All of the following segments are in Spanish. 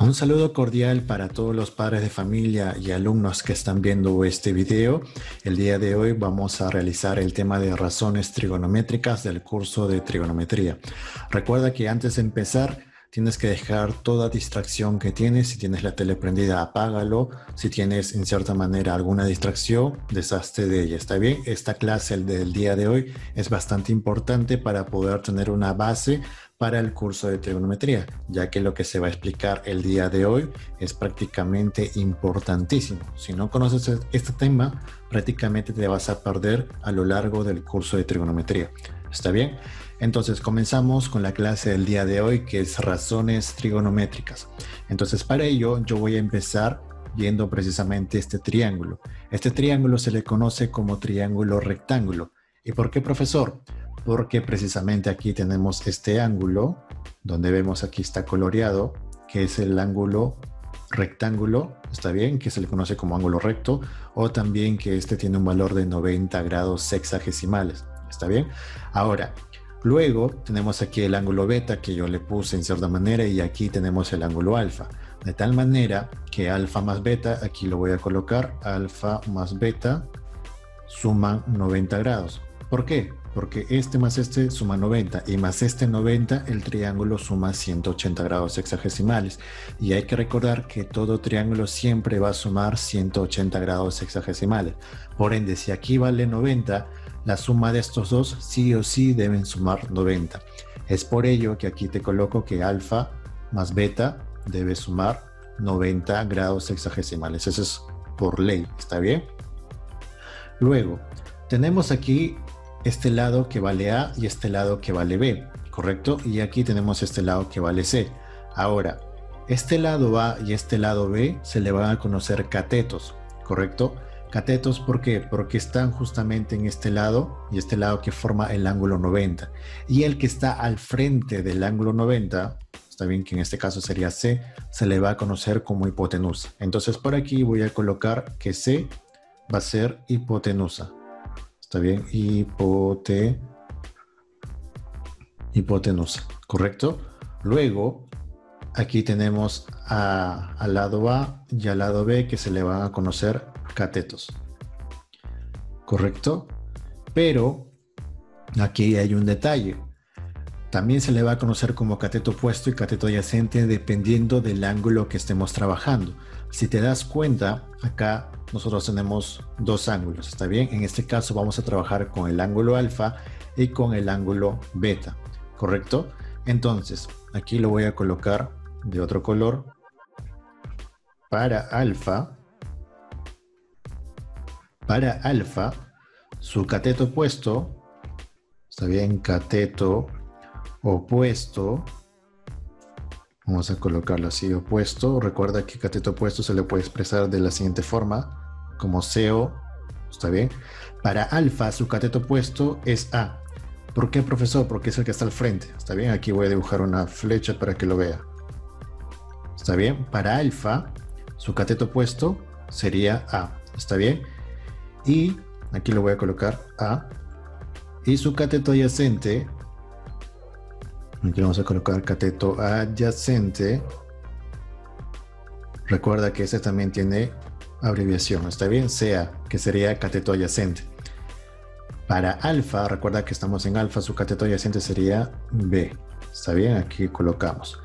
Un saludo cordial para todos los padres de familia y alumnos que están viendo este video. El día de hoy vamos a realizar el tema de razones trigonométricas del curso de trigonometría. Recuerda que antes de empezar tienes que dejar toda distracción que tienes. Si tienes la tele prendida, apágalo. Si tienes en cierta manera alguna distracción, deshazte de ella. ¿Está bien? Esta clase del día de hoy es bastante importante para poder tener una base para el curso de trigonometría, ya que lo que se va a explicar el día de hoy es prácticamente importantísimo. Si no conoces este tema, prácticamente te vas a perder a lo largo del curso de trigonometría. ¿Está bien? Entonces comenzamos con la clase del día de hoy, que es razones trigonométricas. Entonces para ello yo voy a empezar viendo precisamente este triángulo. Este triángulo se le conoce como triángulo rectángulo. ¿Y por qué, profesor? Porque precisamente aquí tenemos este ángulo, donde vemos aquí está coloreado, que es el ángulo rectángulo, ¿está bien? Que se le conoce como ángulo recto, o también que este tiene un valor de 90 grados sexagesimales, ¿está bien? Ahora, luego tenemos aquí el ángulo beta, que yo le puse en cierta manera, y aquí tenemos el ángulo alfa, de tal manera que alfa más beta, aquí lo voy a colocar, alfa más beta suman 90 grados. ¿Por qué? Porque este más este suma 90 y más este 90, el triángulo suma 180 grados sexagesimales. Y hay que recordar que todo triángulo siempre va a sumar 180 grados sexagesimales. Por ende, si aquí vale 90, la suma de estos dos sí o sí deben sumar 90. Es por ello que aquí te coloco que alfa más beta debe sumar 90 grados sexagesimales. Eso es por ley, ¿está bien? Luego, tenemos aquí este lado que vale A y este lado que vale B, ¿correcto? Y aquí tenemos este lado que vale C. Ahora, este lado A y este lado B se le van a conocer catetos, ¿correcto? Catetos, ¿por qué? Porque están justamente en este lado y este lado que forma el ángulo 90. Y el que está al frente del ángulo 90, está bien que en este caso sería C, se le va a conocer como hipotenusa. Entonces por aquí voy a colocar que C va a ser hipotenusa. Está bien, hipotenusa, ¿correcto? Luego, aquí tenemos al lado A y al lado B que se le van a conocer catetos, ¿correcto? Pero aquí hay un detalle. También se le va a conocer como cateto opuesto y cateto adyacente dependiendo del ángulo que estemos trabajando. Si te das cuenta, acá nosotros tenemos dos ángulos, ¿está bien? En este caso vamos a trabajar con el ángulo alfa y con el ángulo beta, ¿correcto? Entonces, aquí lo voy a colocar de otro color. Para alfa, su cateto opuesto, ¿está bien? Cateto opuesto. Vamos a colocarlo así, opuesto. Recuerda que cateto opuesto se le puede expresar de la siguiente forma, como CO, ¿está bien? Para alfa, su cateto opuesto es A. ¿Por qué, profesor? Porque es el que está al frente, ¿está bien? Aquí voy a dibujar una flecha para que lo vea. ¿Está bien? Para alfa, su cateto opuesto sería A, ¿está bien? Y aquí lo voy a colocar A. Y su cateto adyacente, aquí vamos a colocar cateto adyacente. Recuerda que este también tiene abreviación, ¿está bien? Sea, que sería cateto adyacente. Para alfa, recuerda que estamos en alfa, su cateto adyacente sería B. ¿Está bien? Aquí colocamos.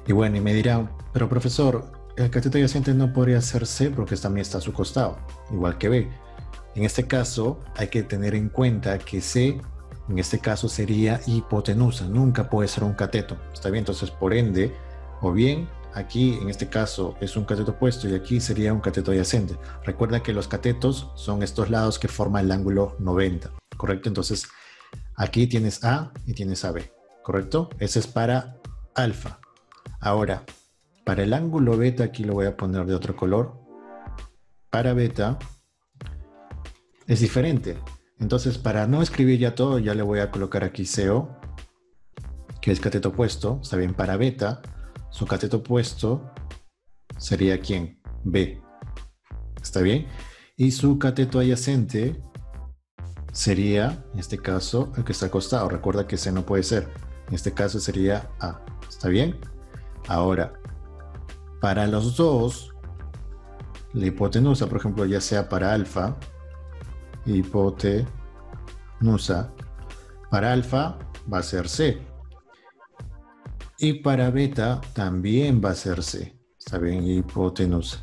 Y bueno, y me dirán, pero profesor, el cateto adyacente no podría ser C porque también está a su costado, igual que B. En este caso, hay que tener en cuenta que C, en este caso sería hipotenusa, nunca puede ser un cateto, ¿está bien? Entonces, por ende, o bien aquí en este caso es un cateto opuesto y aquí sería un cateto adyacente. Recuerda que los catetos son estos lados que forman el ángulo 90, ¿correcto? Entonces, aquí tienes A y tienes AB, ¿correcto? Ese es para alfa. Ahora, para el ángulo beta, aquí lo voy a poner de otro color. Para beta es diferente. Entonces, para no escribir ya todo, ya le voy a colocar aquí CO, que es cateto opuesto. Está bien, para beta, su cateto opuesto sería ¿quién? B. ¿Está bien? Y su cateto adyacente sería, en este caso, el que está acostado. Recuerda que C no puede ser. En este caso sería A. ¿Está bien? Ahora, para los dos, la hipotenusa, por ejemplo, ya sea para alfa, hipotenusa, para alfa va a ser C. Y para beta también va a ser C. Está bien, hipotenusa.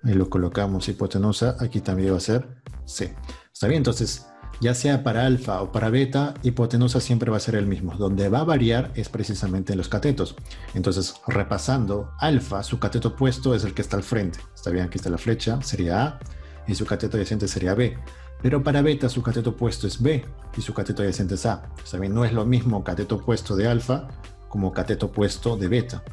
Ahí lo colocamos, hipotenusa, aquí también va a ser C. Está bien, entonces, ya sea para alfa o para beta, hipotenusa siempre va a ser el mismo. Donde va a variar es precisamente en los catetos. Entonces, repasando, alfa, su cateto opuesto es el que está al frente. Está bien, aquí está la flecha, sería A, y su cateto adyacente sería B. Pero para beta, su cateto opuesto es B, y su cateto adyacente es A. Está bien, no es lo mismo cateto opuesto de alfa como cateto opuesto de beta.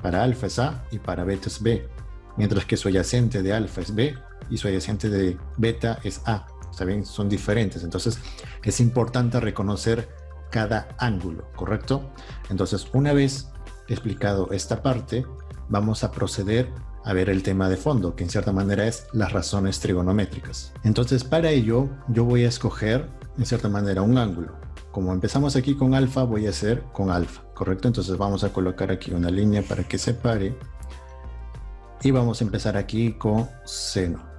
Para alfa es A y para beta es B. Mientras que su adyacente de alfa es B y su adyacente de beta es A. ¿Está bien? Son diferentes. Entonces, es importante reconocer cada ángulo, ¿correcto? Entonces, una vez explicado esta parte, vamos a proceder a ver el tema de fondo, que en cierta manera es las razones trigonométricas. Entonces, para ello, yo voy a escoger, en cierta manera, un ángulo. Como empezamos aquí con alfa, voy a hacer con alfa, ¿correcto? Entonces, vamos a colocar aquí una línea para que se pare. Y vamos a empezar aquí con seno.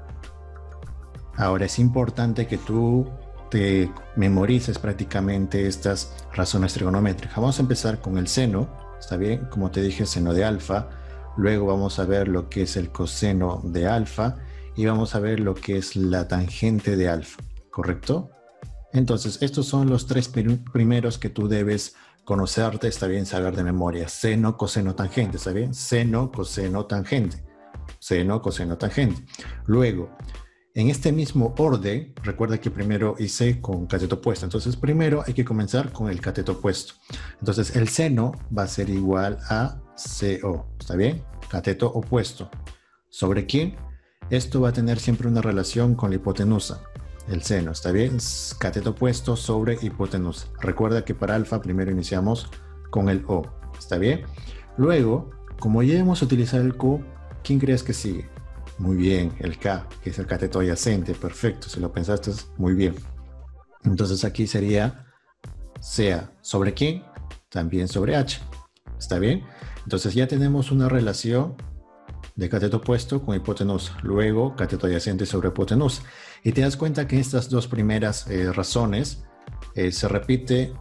Ahora es importante que tú te memorices prácticamente estas razones trigonométricas. Vamos a empezar con el seno, ¿está bien? Como te dije, seno de alfa. Luego vamos a ver lo que es el coseno de alfa. Y vamos a ver lo que es la tangente de alfa, ¿correcto? Entonces, estos son los tres primeros que tú debes conocerte, está bien, saber de memoria. Seno, coseno, tangente, ¿está bien? Seno, coseno, tangente. Seno, coseno, tangente. Luego, en este mismo orden, recuerda que primero hice con cateto opuesto. Entonces, primero hay que comenzar con el cateto opuesto. Entonces, el seno va a ser igual a CO. ¿Está bien? Cateto opuesto. ¿Sobre quién? Esto va a tener siempre una relación con la hipotenusa. El seno, ¿está bien? Cateto opuesto sobre hipotenusa. Recuerda que para alfa primero iniciamos con el O. ¿Está bien? Luego, como ya hemos utilizado el Q, ¿quién crees que sigue? Muy bien, el K, que es el cateto adyacente. Perfecto, si lo pensaste, muy bien. Entonces aquí sería sea sobre quién, también sobre H. ¿Está bien? Entonces ya tenemos una relación de cateto opuesto con hipotenusa. Luego cateto adyacente sobre hipotenusa. Y te das cuenta que en estas dos primeras razones se repite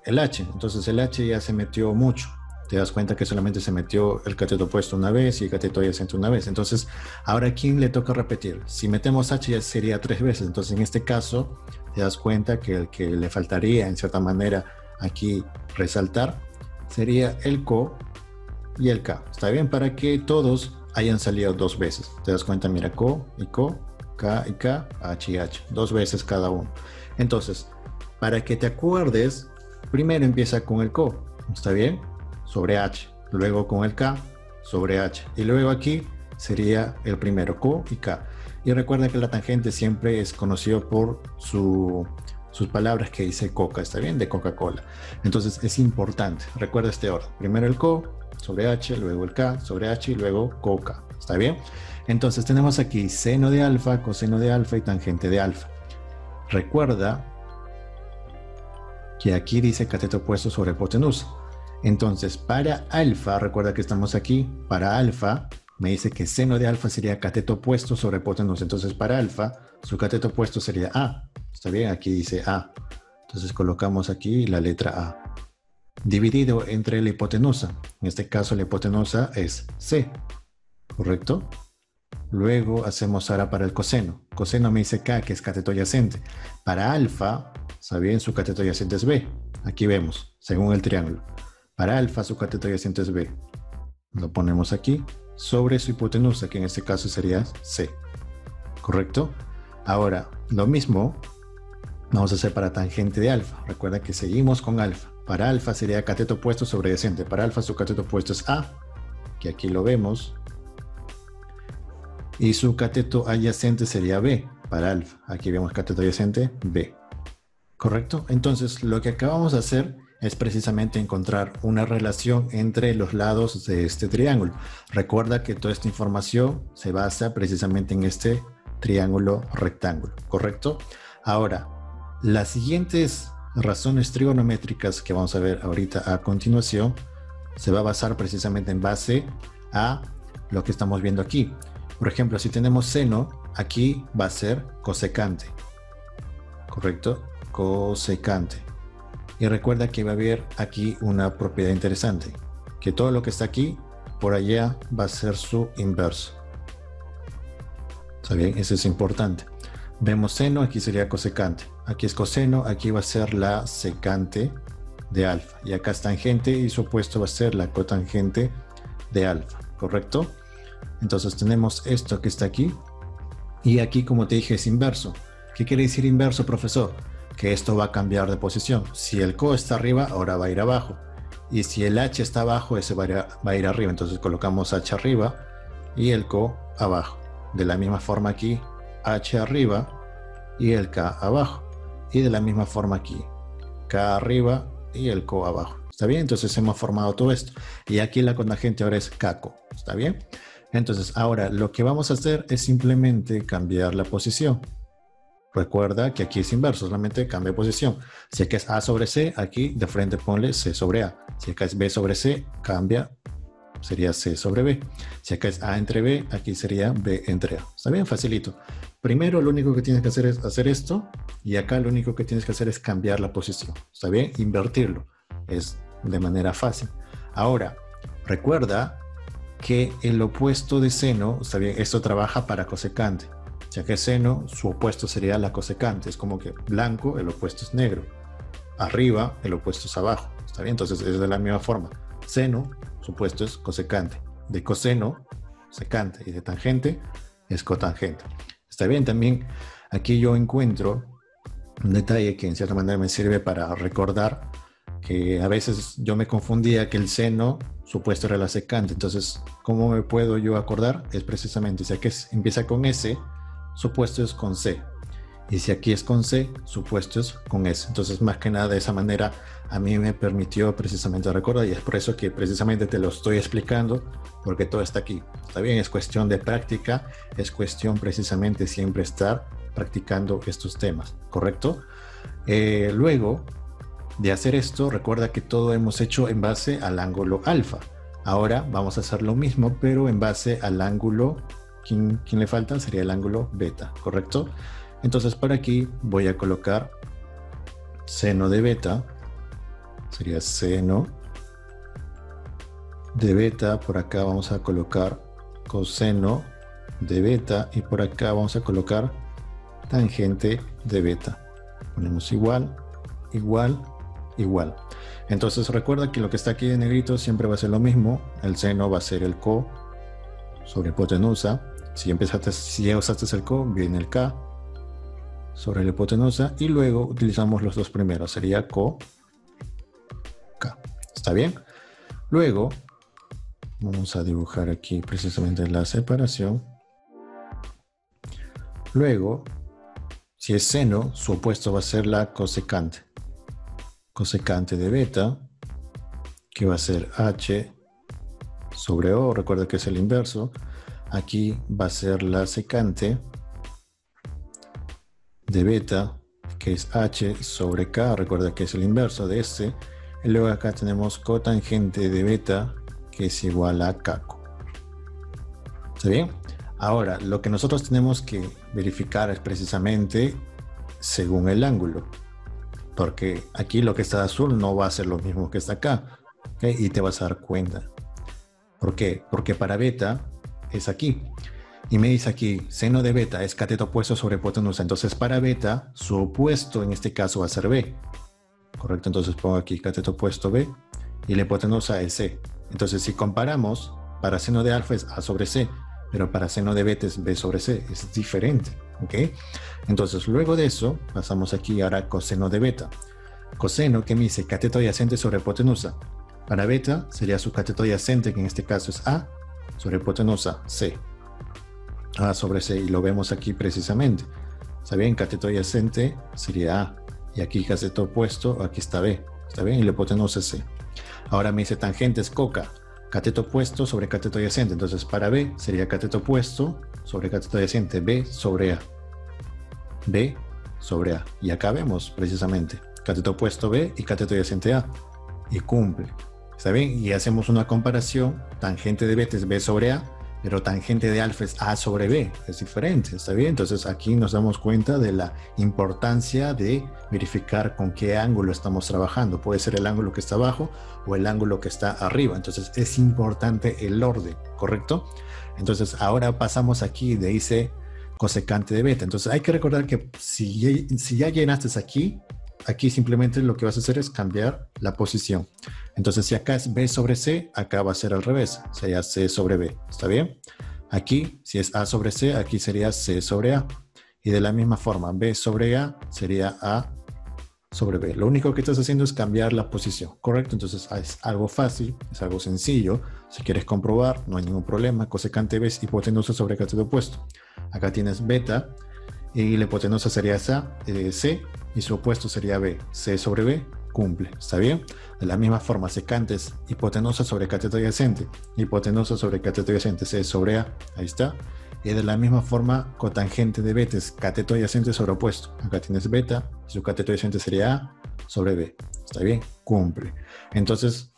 el H. Entonces el H ya se metió mucho. Te das cuenta que solamente se metió el cateto opuesto una vez y el cateto adyacente una vez. Entonces, ahora ¿a quién le toca repetir? Si metemos H ya sería 3 veces. Entonces, en este caso, te das cuenta que el que le faltaría, en cierta manera, aquí resaltar, sería el CO y el K. ¿Está bien? Para que todos hayan salido 2 veces. Te das cuenta, mira, CO y CO, K y K, H y H. 2 veces cada uno. Entonces, para que te acuerdes, primero empieza con el CO. ¿Está bien? Sobre H, luego con el K sobre H, y luego aquí sería el primero, Q y K. Y recuerda que la tangente siempre es conocido por sus palabras que dice Coca, ¿está bien? De Coca-Cola. Entonces es importante, recuerda este orden. Primero el Q sobre H, luego el K sobre H y luego Coca, ¿está bien? Entonces tenemos aquí seno de alfa, coseno de alfa y tangente de alfa. Recuerda que aquí dice cateto opuesto sobre hipotenusa. Entonces, para alfa, recuerda que estamos aquí, para alfa, me dice que seno de alfa sería cateto opuesto sobre hipotenusa. Entonces, para alfa, su cateto opuesto sería A. ¿Está bien? Aquí dice A. Entonces, colocamos aquí la letra A. Dividido entre la hipotenusa. En este caso, la hipotenusa es C. ¿Correcto? Luego, hacemos ahora para el coseno. Coseno me dice K, que es cateto adyacente. Para alfa, ¿está bien? Su cateto adyacente es B. Aquí vemos, según el triángulo. Para alfa, su cateto adyacente es B. Lo ponemos aquí sobre su hipotenusa, que en este caso sería C. ¿Correcto? Ahora, lo mismo vamos a hacer para tangente de alfa. Recuerda que seguimos con alfa. Para alfa sería cateto opuesto sobre adyacente. Para alfa, su cateto opuesto es A, que aquí lo vemos. Y su cateto adyacente sería B. Para alfa, aquí vemos cateto adyacente B. ¿Correcto? Entonces, lo que acabamos de hacer es precisamente encontrar una relación entre los lados de este triángulo. Recuerda que toda esta información se basa precisamente en este triángulo rectángulo, ¿correcto? Ahora, las siguientes razones trigonométricas que vamos a ver ahorita a continuación se va a basar precisamente en base a lo que estamos viendo aquí. Por ejemplo, si tenemos seno, aquí va a ser cosecante. ¿Correcto? Cosecante. Y recuerda que va a haber aquí una propiedad interesante, que todo lo que está aquí, por allá, va a ser su inverso. ¿Está bien? Eso es importante. Vemos seno, aquí sería cosecante. Aquí es coseno, aquí va a ser la secante de alfa. Y acá es tangente y su opuesto va a ser la cotangente de alfa. ¿Correcto? Entonces tenemos esto que está aquí. Y aquí, como te dije, es inverso. ¿Qué quiere decir inverso, profesor? Que esto va a cambiar de posición. Si el co está arriba, ahora va a ir abajo. Y si el h está abajo, ese va a ir arriba. Entonces colocamos h arriba y el co abajo. De la misma forma aquí, h arriba y el k abajo. Y de la misma forma aquí, k arriba y el co abajo. ¿Está bien? Entonces hemos formado todo esto. Y aquí la cotangente ahora es k-co. ¿Está bien? Entonces ahora lo que vamos a hacer es simplemente cambiar la posición. Recuerda que aquí es inverso, solamente cambia de posición. Si acá es A sobre C, aquí de frente ponle C sobre A. Si acá es B sobre C, cambia, sería C sobre B. Si acá es A entre B, aquí sería B entre A. ¿Está bien? Facilito. Primero lo único que tienes que hacer es hacer esto y acá lo único que tienes que hacer es cambiar la posición. ¿Está bien? Invertirlo. Es de manera fácil. Ahora, recuerda que el opuesto de seno, ¿está bien? Esto trabaja para cosecante. Ya que seno, su opuesto sería la cosecante. Es como que blanco, el opuesto es negro. Arriba, el opuesto es abajo. ¿Está bien? Entonces es de la misma forma. Seno, su opuesto es cosecante. De coseno, secante. Y de tangente, es cotangente. ¿Está bien? También aquí yo encuentro un detalle que en cierta manera me sirve para recordar que a veces yo me confundía que el seno, su opuesto era la secante. Entonces, ¿cómo me puedo yo acordar? Es precisamente, si aquí empieza con S, su opuesto es con C. Y si aquí es con C, su opuesto es con S. Entonces, más que nada, de esa manera, a mí me permitió precisamente recordar. Y es por eso que precisamente te lo estoy explicando, porque todo está aquí. Está bien, es cuestión de práctica, es cuestión precisamente siempre estar practicando estos temas, ¿correcto? Luego de hacer esto, recuerda que todo hemos hecho en base al ángulo alfa. Ahora vamos a hacer lo mismo, pero en base al ángulo, ¿quién le falta? Sería el ángulo beta, ¿correcto? Entonces por aquí voy a colocar seno de beta, sería seno de beta, por acá vamos a colocar coseno de beta y por acá vamos a colocar tangente de beta. Ponemos igual, igual, igual. Entonces recuerda que lo que está aquí en negrito siempre va a ser lo mismo. El seno va a ser el co sobre hipotenusa. Si ya usaste el co, viene el k sobre la hipotenusa y luego utilizamos los dos primeros. Sería co, k. ¿Está bien? Luego vamos a dibujar aquí precisamente la separación. Luego, si es seno, su opuesto va a ser la cosecante. Cosecante de beta, que va a ser h sobre o, recuerda que es el inverso. Aquí va a ser la secante de beta, que es h sobre k, recuerda que es el inverso de este. Y luego acá tenemos cotangente de beta, que es igual a k. ¿Está bien? Ahora, lo que nosotros tenemos que verificar es precisamente según el ángulo. Porque aquí lo que está azul no va a ser lo mismo que está acá. ¿Okay? Y te vas a dar cuenta. ¿Por qué? Porque para beta es aquí. Y me dice aquí, seno de beta es cateto opuesto sobre hipotenusa. Entonces para beta, su opuesto en este caso va a ser B. ¿Correcto? Entonces pongo aquí cateto opuesto B. Y la hipotenusa es C. Entonces si comparamos, para seno de alfa es A sobre C. Pero para seno de beta es B sobre C. Es diferente. ¿Ok? Entonces luego de eso, pasamos aquí ahora a coseno de beta. Coseno, que me dice cateto adyacente sobre hipotenusa. Para beta sería su cateto adyacente, que en este caso es A sobre hipotenusa, C. A sobre C, y lo vemos aquí precisamente. ¿Está bien? Cateto adyacente sería A. Y aquí cateto opuesto, aquí está B. ¿Está bien? Y la hipotenusa es C. Ahora me dice tangente es coca. Cateto opuesto sobre cateto adyacente. Entonces para B sería cateto opuesto sobre cateto adyacente, B sobre A. B sobre A. Y acá vemos precisamente cateto opuesto B y cateto adyacente A. Y cumple. ¿Está bien? Y hacemos una comparación. Tangente de beta es B sobre A. pero tangente de alfa es A sobre B, es diferente, ¿está bien? Entonces aquí nos damos cuenta de la importancia de verificar con qué ángulo estamos trabajando. Puede ser el ángulo que está abajo o el ángulo que está arriba. Entonces es importante el orden, ¿correcto? Entonces ahora pasamos aquí de dice cosecante de beta. Entonces hay que recordar que si ya llenaste aquí simplemente lo que vas a hacer es cambiar la posición. Entonces si acá es B sobre C, acá va a ser al revés, sería C sobre B, ¿está bien? Aquí, si es A sobre C, aquí sería C sobre A. Y de la misma forma, B sobre A sería A sobre B. Lo único que estás haciendo es cambiar la posición, ¿correcto? Entonces es algo fácil, es algo sencillo. Si quieres comprobar, no hay ningún problema. Cosecante B es hipotenusa sobre cateto opuesto. Acá tienes beta y la hipotenusa sería C y su opuesto sería B. C sobre B cumple, ¿está bien? De la misma forma, secante es hipotenusa sobre cateto adyacente. Hipotenusa sobre cateto adyacente, C sobre A, ahí está. Y de la misma forma, cotangente de beta es cateto adyacente sobre opuesto. Acá tienes beta, y su cateto adyacente sería A sobre B. ¿Está bien? Cumple. Entonces,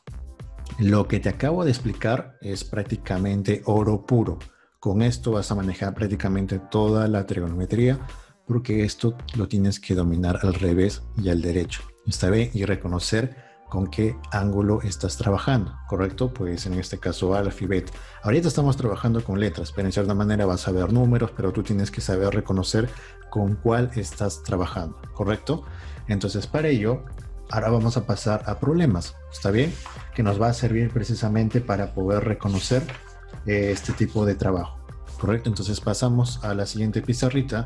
lo que te acabo de explicar es prácticamente oro puro. Con esto vas a manejar prácticamente toda la trigonometría, porque esto lo tienes que dominar al revés y al derecho. ¿Está bien? Y reconocer con qué ángulo estás trabajando, ¿correcto? Pues en este caso alfa y beta. Ahorita estamos trabajando con letras, pero en cierta manera vas a ver números, pero tú tienes que saber reconocer con cuál estás trabajando, ¿correcto? Entonces para ello, ahora vamos a pasar a problemas, ¿está bien? Que nos va a servir precisamente para poder reconocer este tipo de trabajo, ¿correcto? Entonces pasamos a la siguiente pizarrita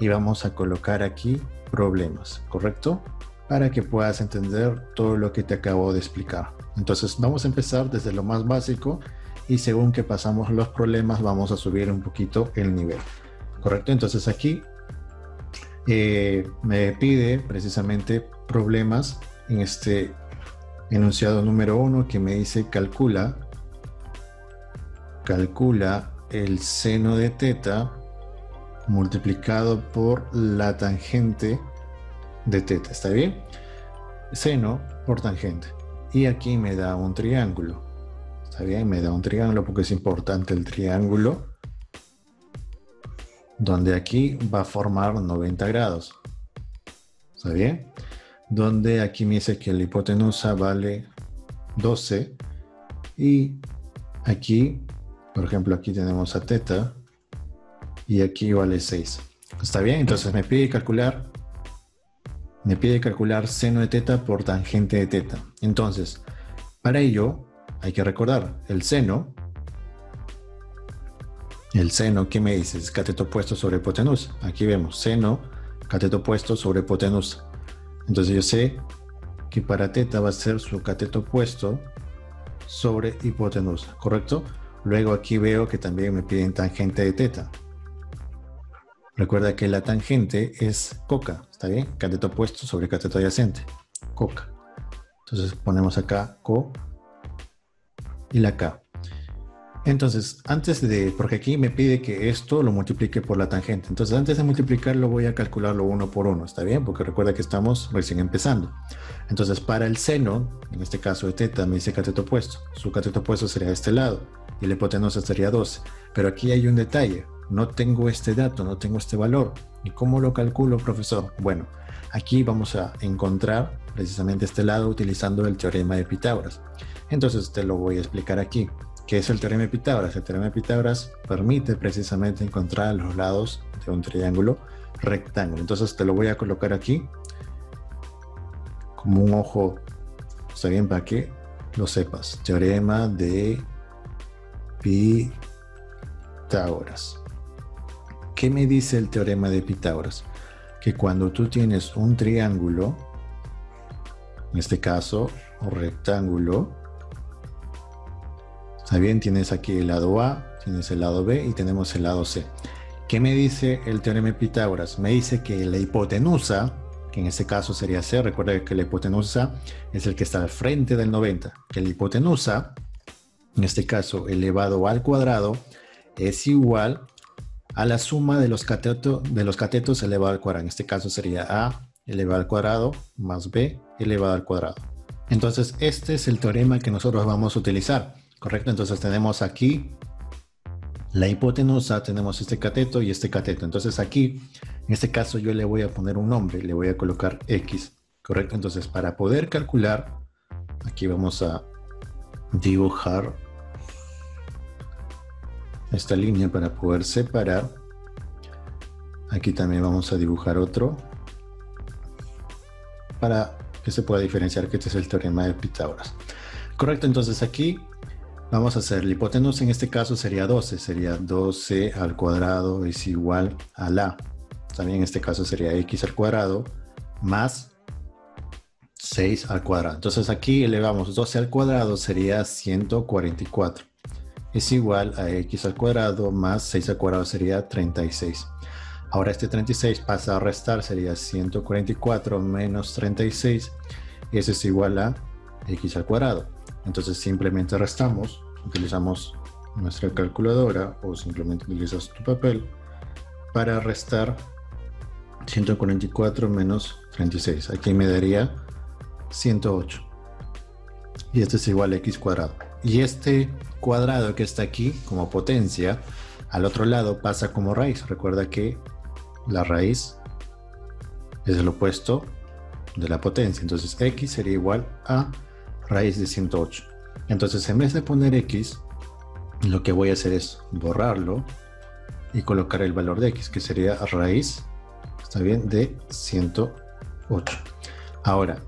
y vamos a colocar aquí problemas, ¿correcto? Para que puedas entender todo lo que te acabo de explicar. Entonces vamos a empezar desde lo más básico y según que pasamos los problemas vamos a subir un poquito el nivel, ¿correcto? Entonces aquí me pide precisamente problemas en este enunciado número 1 que me dice calcula el seno de teta multiplicado por la tangente de teta, ¿está bien? Seno por tangente. Y aquí me da un triángulo. ¿Está bien? Me da un triángulo porque es importante el triángulo. Donde aquí va a formar 90 grados. ¿Está bien? Donde aquí me dice que la hipotenusa vale 12. Y aquí, por ejemplo, aquí tenemos a teta. Y aquí vale 6. ¿Está bien? Entonces me pide calcular seno de teta por tangente de teta. Entonces, para ello hay que recordar el seno, ¿qué me dices? Cateto opuesto sobre hipotenusa. Aquí vemos seno, cateto opuesto sobre hipotenusa. Entonces yo sé que para teta va a ser su cateto opuesto sobre hipotenusa, ¿correcto? Luego aquí veo que también me piden tangente de teta. Recuerda que la tangente es coca, ¿está bien? Cateto opuesto sobre cateto adyacente, coca. Entonces ponemos acá co y la k. Entonces, porque aquí me pide que esto lo multiplique por la tangente. Entonces, antes de multiplicarlo voy a calcularlo uno por uno, ¿está bien? Porque recuerda que estamos recién empezando. Entonces, para el seno, en este caso de teta, me dice cateto opuesto. Su cateto opuesto sería de este lado y la hipotenusa sería 12. Pero aquí hay un detalle. No tengo este dato, no tengo este valor. ¿Y cómo lo calculo, profesor? Bueno, aquí vamos a encontrar precisamente este lado utilizando el teorema de Pitágoras. Entonces te lo voy a explicar aquí. ¿Qué es el teorema de Pitágoras? El teorema de Pitágoras permite precisamente encontrar los lados de un triángulo rectángulo. Entonces te lo voy a colocar aquí como un ojo, está bien, para que lo sepas. Teorema de Pitágoras. ¿Qué me dice el teorema de Pitágoras? Que cuando tú tienes un triángulo, en este caso, un rectángulo, está bien, tienes aquí el lado A, tienes el lado B y tenemos el lado C. ¿Qué me dice el teorema de Pitágoras? Me dice que la hipotenusa, que en este caso sería C, recuerda que la hipotenusa es el que está al frente del 90, que la hipotenusa, en este caso elevado al cuadrado, es igual a la suma de los catetos elevado al cuadrado. En este caso sería A elevado al cuadrado más B elevado al cuadrado. Entonces este es el teorema que nosotros vamos a utilizar, ¿correcto? Entonces tenemos aquí La hipotenusa tenemos este cateto y este cateto. Entonces aquí, en este caso, yo le voy a poner un nombre, le voy a colocar X, ¿correcto? Entonces para poder calcular, aquí vamos a dibujar esta línea para poder separar. Aquí también vamos a dibujar otro para que se pueda diferenciar que este es el teorema de Pitágoras. Correcto, entonces aquí vamos a hacer la hipotenusa, en este caso sería 12. Sería 12 al cuadrado es igual a la. También en este caso sería x al cuadrado más 6 al cuadrado. Entonces aquí elevamos 12 al cuadrado, sería 144. Es igual a x al cuadrado más 6 al cuadrado sería 36. Ahora este 36 pasa a restar, sería 144 menos 36. Y eso es igual a x al cuadrado. Entonces simplemente restamos, utilizamos nuestra calculadora o simplemente utilizas tu papel para restar 144 menos 36. Aquí me daría 108. Y esto es igual a x cuadrado. Y este cuadrado que está aquí como potencia, al otro lado pasa como raíz. Recuerda que la raíz es el opuesto de la potencia. Entonces x sería igual a raíz de 108. Entonces en vez de poner x, lo que voy a hacer es borrarlo y colocar el valor de x, que sería raíz, está bien, de 108. Ahora,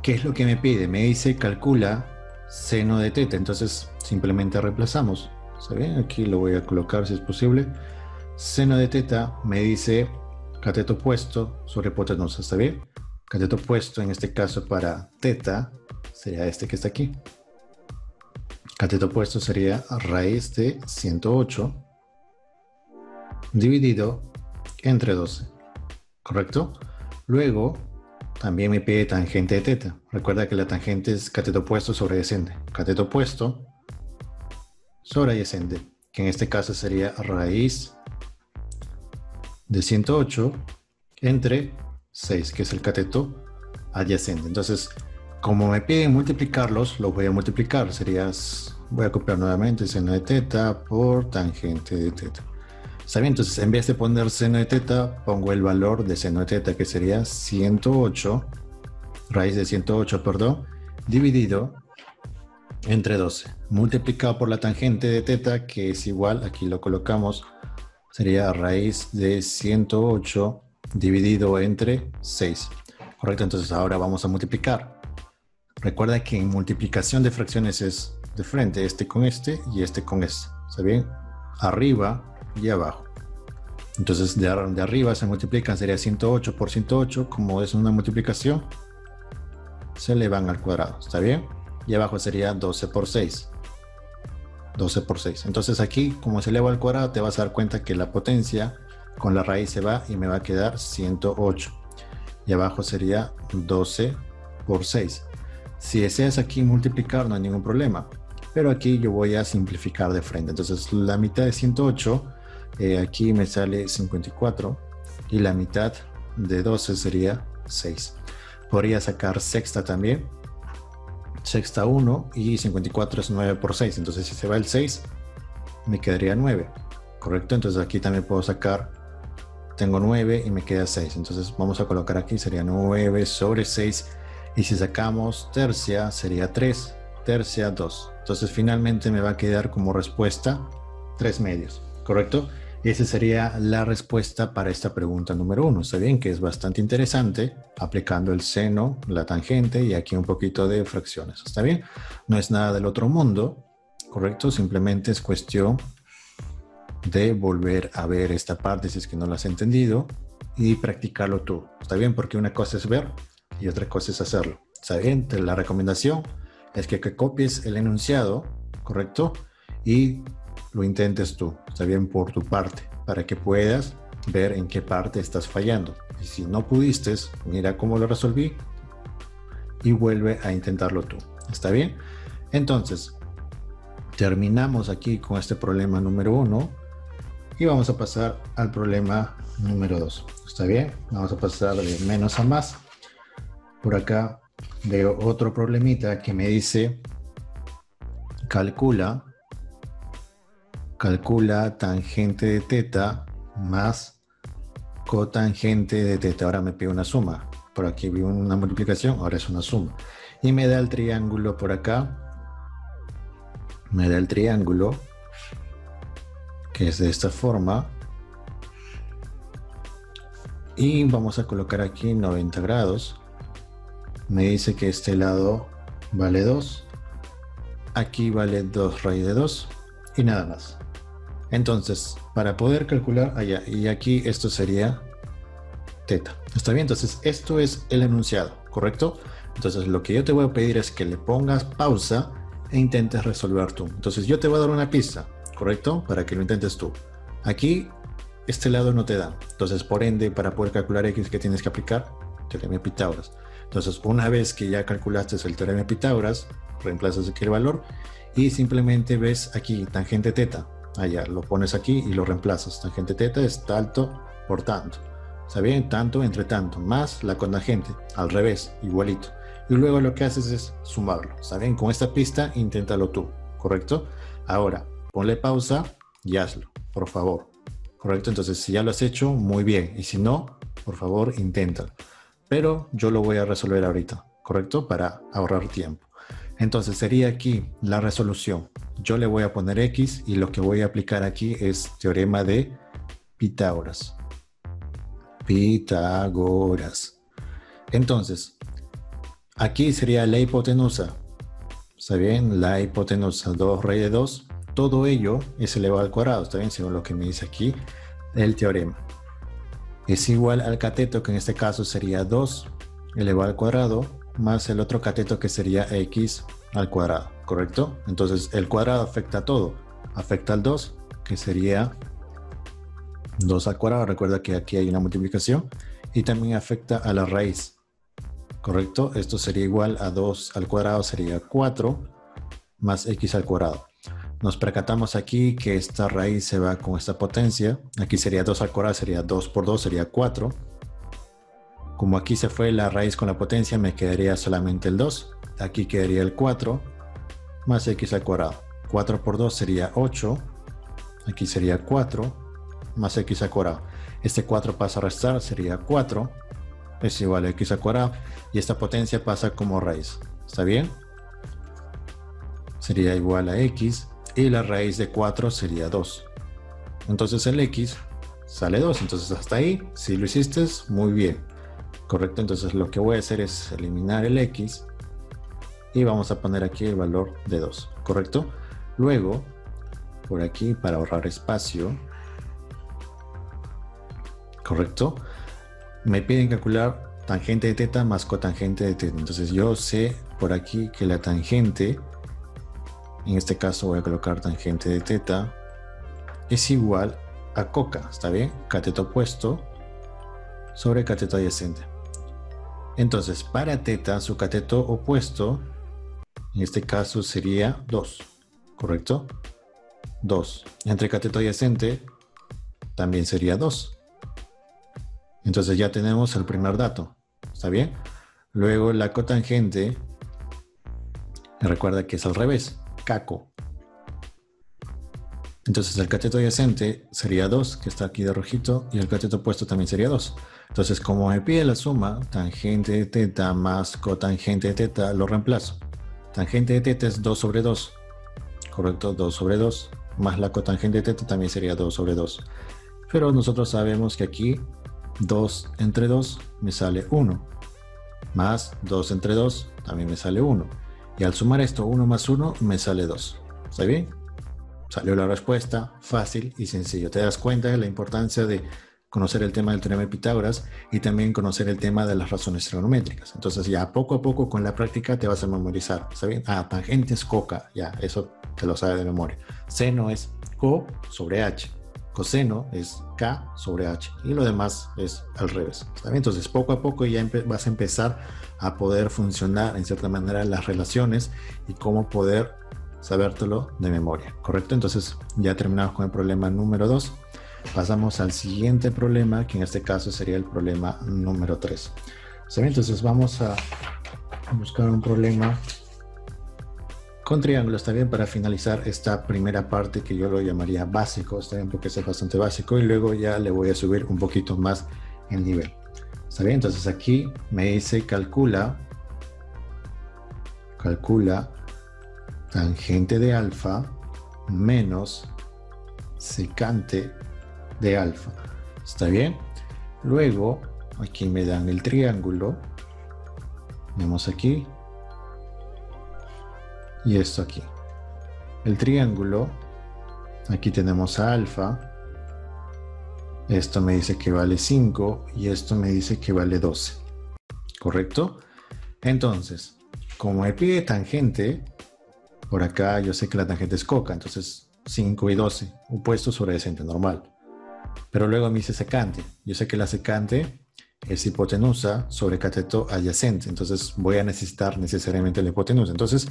¿qué es lo que me pide? Me dice calcula seno de teta. Entonces simplemente reemplazamos. ¿Está bien? Aquí lo voy a colocar si es posible. Seno de teta me dice cateto opuesto sobre hipotenusa. ¿Está bien? Cateto opuesto en este caso para teta sería este que está aquí. Cateto opuesto sería raíz de 108 dividido entre 12. ¿Correcto? Luego también me pide tangente de teta. Recuerda que la tangente es cateto opuesto sobre adyacente. Cateto opuesto sobre adyacente, que en este caso sería raíz de 108 entre 6, que es el cateto adyacente. Entonces, como me piden multiplicarlos, los voy a multiplicar. Voy a copiar nuevamente seno de teta por tangente de teta. ¿Está bien? Entonces, en vez de poner seno de teta, pongo el valor de seno de teta, que sería 108, raíz de 108, perdón, dividido entre 12, multiplicado por la tangente de teta, que es igual, aquí lo colocamos, sería raíz de 108 dividido entre 6. Correcto, entonces ahora vamos a multiplicar. Recuerda que en multiplicación de fracciones es de frente, este con este y este con este. ¿Está bien? Arriba y abajo. Entonces de arriba se multiplican, sería 108 por 108, como es una multiplicación, se elevan al cuadrado. ¿Está bien? Y abajo sería 12 por 6. 12 por 6. Entonces aquí, como se eleva al cuadrado, te vas a dar cuenta que la potencia con la raíz se va y me va a quedar 108. Y abajo sería 12 por 6. Si deseas aquí multiplicar, no hay ningún problema. Pero aquí yo voy a simplificar de frente. Entonces la mitad de 108, aquí me sale 54. Y la mitad de 12 sería 6. Podría sacar sexta también. Sexta 1 y 54 es 9 por 6. Entonces si se va el 6, me quedaría 9. ¿Correcto? Entonces aquí también puedo sacar, tengo 9 y me queda 6. Entonces vamos a colocar aquí, sería 9 sobre 6. Y si sacamos tercia, sería 3. Tercia 2. Entonces finalmente me va a quedar como respuesta 3 medios. ¿Correcto? Esa sería la respuesta para esta pregunta número 1. Está bien que es bastante interesante aplicando el seno, la tangente y aquí un poquito de fracciones. ¿Está bien? No es nada del otro mundo, ¿correcto? Simplemente es cuestión de volver a ver esta parte si es que no la has entendido y practicarlo tú. ¿Está bien? Porque una cosa es ver y otra cosa es hacerlo. ¿Está bien? La recomendación es que copies el enunciado, ¿correcto? Y lo intentes tú, está bien, por tu parte, para que puedas ver en qué parte estás fallando. Y si no pudiste, mira cómo lo resolví y vuelve a intentarlo tú. ¿Está bien? Entonces, terminamos aquí con este problema número 1 y vamos a pasar al problema número 2. ¿Está bien? Vamos a pasar de menos a más. Por acá veo otro problemita que me dice calcula calcula tangente de teta más cotangente de teta. Ahora me pide una suma. Por aquí vi una multiplicación, ahora es una suma. Y me da el triángulo por acá. Me da el triángulo, que es de esta forma. Y vamos a colocar aquí 90 grados. Me dice que este lado vale 2. Aquí vale 2 raíz de 2. Y nada más. Entonces, para poder calcular allá, y aquí esto sería teta. ¿Está bien? Entonces, esto es el enunciado, ¿correcto? Entonces, lo que yo te voy a pedir es que le pongas pausa e intentes resolver tú. Entonces, yo te voy a dar una pista, ¿correcto? Para que lo intentes tú. Aquí, este lado no te da. Entonces, por ende, para poder calcular x, ¿qué tienes que aplicar? Teorema de Pitágoras. Entonces, una vez que ya calculaste el teorema de Pitágoras, reemplazas aquí el valor y simplemente ves aquí tangente teta. Allá lo pones aquí y lo reemplazas. Tangente teta es tanto por tanto. ¿Está bien? Tanto entre tanto, más la cotangente, al revés, igualito. Y luego lo que haces es sumarlo. ¿Está bien? Con esta pista, inténtalo tú, ¿correcto? Ahora, ponle pausa y hazlo, por favor. ¿Correcto? Entonces, si ya lo has hecho, muy bien. Y si no, por favor, inténtalo. Pero yo lo voy a resolver ahorita, ¿correcto? Para ahorrar tiempo. Entonces, sería aquí la resolución. Yo le voy a poner X y lo que voy a aplicar aquí es teorema de Pitágoras. Pitágoras. Entonces, aquí sería la hipotenusa. ¿Está bien? La hipotenusa, 2 raíz de 2. Todo ello es elevado al cuadrado. ¿Está bien? Según lo que me dice aquí el teorema. Es igual al cateto, que en este caso sería 2 elevado al cuadrado, más el otro cateto que sería x al cuadrado, ¿correcto? Entonces el cuadrado afecta a todo. Afecta al 2, que sería 2 al cuadrado. Recuerda que aquí hay una multiplicación. Y también afecta a la raíz, ¿correcto? Esto sería igual a 2 al cuadrado, sería 4 más x al cuadrado. Nos percatamos aquí que esta raíz se va con esta potencia. Aquí sería 2 al cuadrado, sería 2 por 2, sería 4. Como aquí se fue la raíz con la potencia, me quedaría solamente el 2. Aquí quedaría el 4 más x al cuadrado. 4 por 2 sería 8. Aquí sería 4 más x al cuadrado. Este 4 pasa a restar, sería 4. Es igual a x al cuadrado. Y esta potencia pasa como raíz. ¿Está bien? Sería igual a x. Y la raíz de 4 sería 2. Entonces el x sale 2. Entonces hasta ahí, si lo hiciste, muy bien. Correcto, entonces lo que voy a hacer es eliminar el x. Y vamos a poner aquí el valor de 2. ¿Correcto? Luego, por aquí, para ahorrar espacio. ¿Correcto? Me piden calcular tangente de teta más cotangente de teta. Entonces yo sé por aquí que la tangente, en este caso voy a colocar tangente de teta, es igual a coca, ¿está bien? Cateto opuesto sobre cateto adyacente. Entonces, para teta, su cateto opuesto, en este caso sería 2, ¿correcto? 2. Entre cateto adyacente, también sería 2. Entonces ya tenemos el primer dato, ¿está bien? Luego la cotangente, recuerda que es al revés. Caco. Entonces el cateto adyacente sería 2, que está aquí de rojito, y el cateto opuesto también sería 2. Entonces, como me pide la suma, tangente de teta más cotangente de teta, lo reemplazo. Tangente de teta es 2 sobre 2, correcto, 2 sobre 2, más la cotangente de teta también sería 2 sobre 2. Pero nosotros sabemos que aquí 2 entre 2 me sale 1, más 2 entre 2 también me sale 1. Y al sumar esto, 1 más 1, me sale 2. ¿Está bien? Salió la respuesta, fácil y sencillo. Te das cuenta de la importancia de conocer el tema del teorema de Pitágoras y también conocer el tema de las razones trigonométricas. Entonces ya poco a poco con la práctica te vas a memorizar. ¿Está bien? Tangente es coca, ya, eso te lo sabes de memoria. Seno es co sobre h. Coseno es k sobre h. Y lo demás es al revés. ¿Está bien? Entonces poco a poco ya vas a empezar a poder funcionar en cierta manera las relaciones y cómo poder sabértelo de memoria, ¿correcto? Entonces ya terminamos con el problema número 2. Pasamos al siguiente problema, que en este caso sería el problema número 3. ¿Sí? Entonces vamos a buscar un problema con triángulo, está bien, para finalizar esta primera parte que yo lo llamaría básico, está bien, porque es bastante básico, y luego ya le voy a subir un poquito más el nivel. Está bien, entonces aquí me dice calcula tangente de alfa menos secante de alfa. ¿Está bien? Luego, aquí me dan el triángulo. Vemos aquí. Y esto aquí. El triángulo. Aquí tenemos a alfa. Esto me dice que vale 5 y esto me dice que vale 12. ¿Correcto? Entonces, como me pide tangente, por acá yo sé que la tangente es coca, entonces 5 y 12, opuesto sobre adyacente, normal. Pero luego me dice secante. Yo sé que la secante es hipotenusa sobre cateto adyacente, entonces voy a necesitar necesariamente la hipotenusa. Entonces,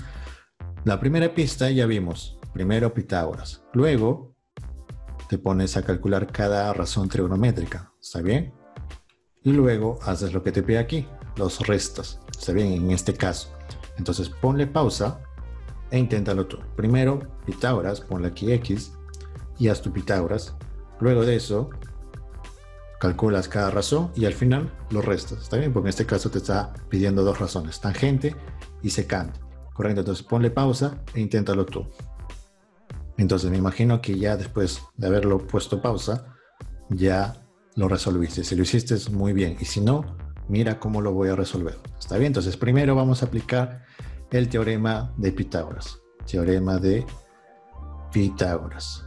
la primera pista ya vimos. Primero Pitágoras. Luego te pones a calcular cada razón trigonométrica. ¿Está bien? Y luego haces lo que te pide aquí, los restos. ¿Está bien? En este caso. Entonces ponle pausa e inténtalo tú. Primero Pitágoras, ponle aquí X y haz tu Pitágoras. Luego de eso calculas cada razón y al final los restos. ¿Está bien? Porque en este caso te está pidiendo dos razones, tangente y secante. Correcto, entonces ponle pausa e inténtalo tú. Entonces me imagino que ya después de haberlo puesto pausa, ya lo resolviste. Si lo hiciste muy bien y si no, mira cómo lo voy a resolver. ¿Está bien? Entonces primero vamos a aplicar el teorema de Pitágoras. Teorema de Pitágoras.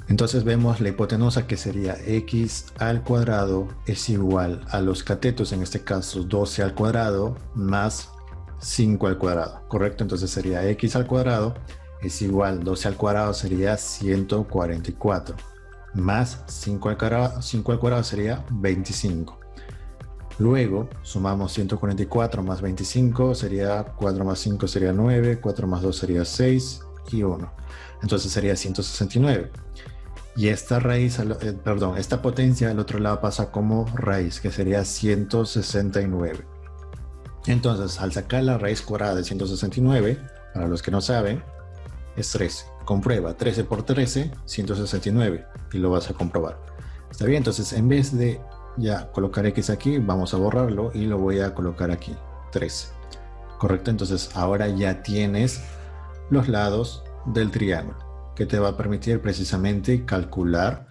Entonces vemos la hipotenusa que sería x al cuadrado es igual a los catetos, en este caso 12 al cuadrado más 5 al cuadrado, ¿correcto? Entonces sería x al cuadrado es igual, 12 al cuadrado sería 144, más 5 al cuadrado sería 25. Luego sumamos 144 más 25, sería 4 más 5 sería 9, 4 más 2 sería 6 y 1. Entonces sería 169. Y esta raíz, esta potencia al otro lado pasa como raíz, que sería 169. Entonces, al sacar la raíz cuadrada de 169, para los que no saben, es 13. Comprueba 13 por 13, 169, y lo vas a comprobar. ¿Está bien? Entonces, en vez de ya colocar X aquí, vamos a borrarlo y lo voy a colocar aquí, 13. ¿Correcto? Entonces, ahora ya tienes los lados del triángulo, que te va a permitir precisamente calcular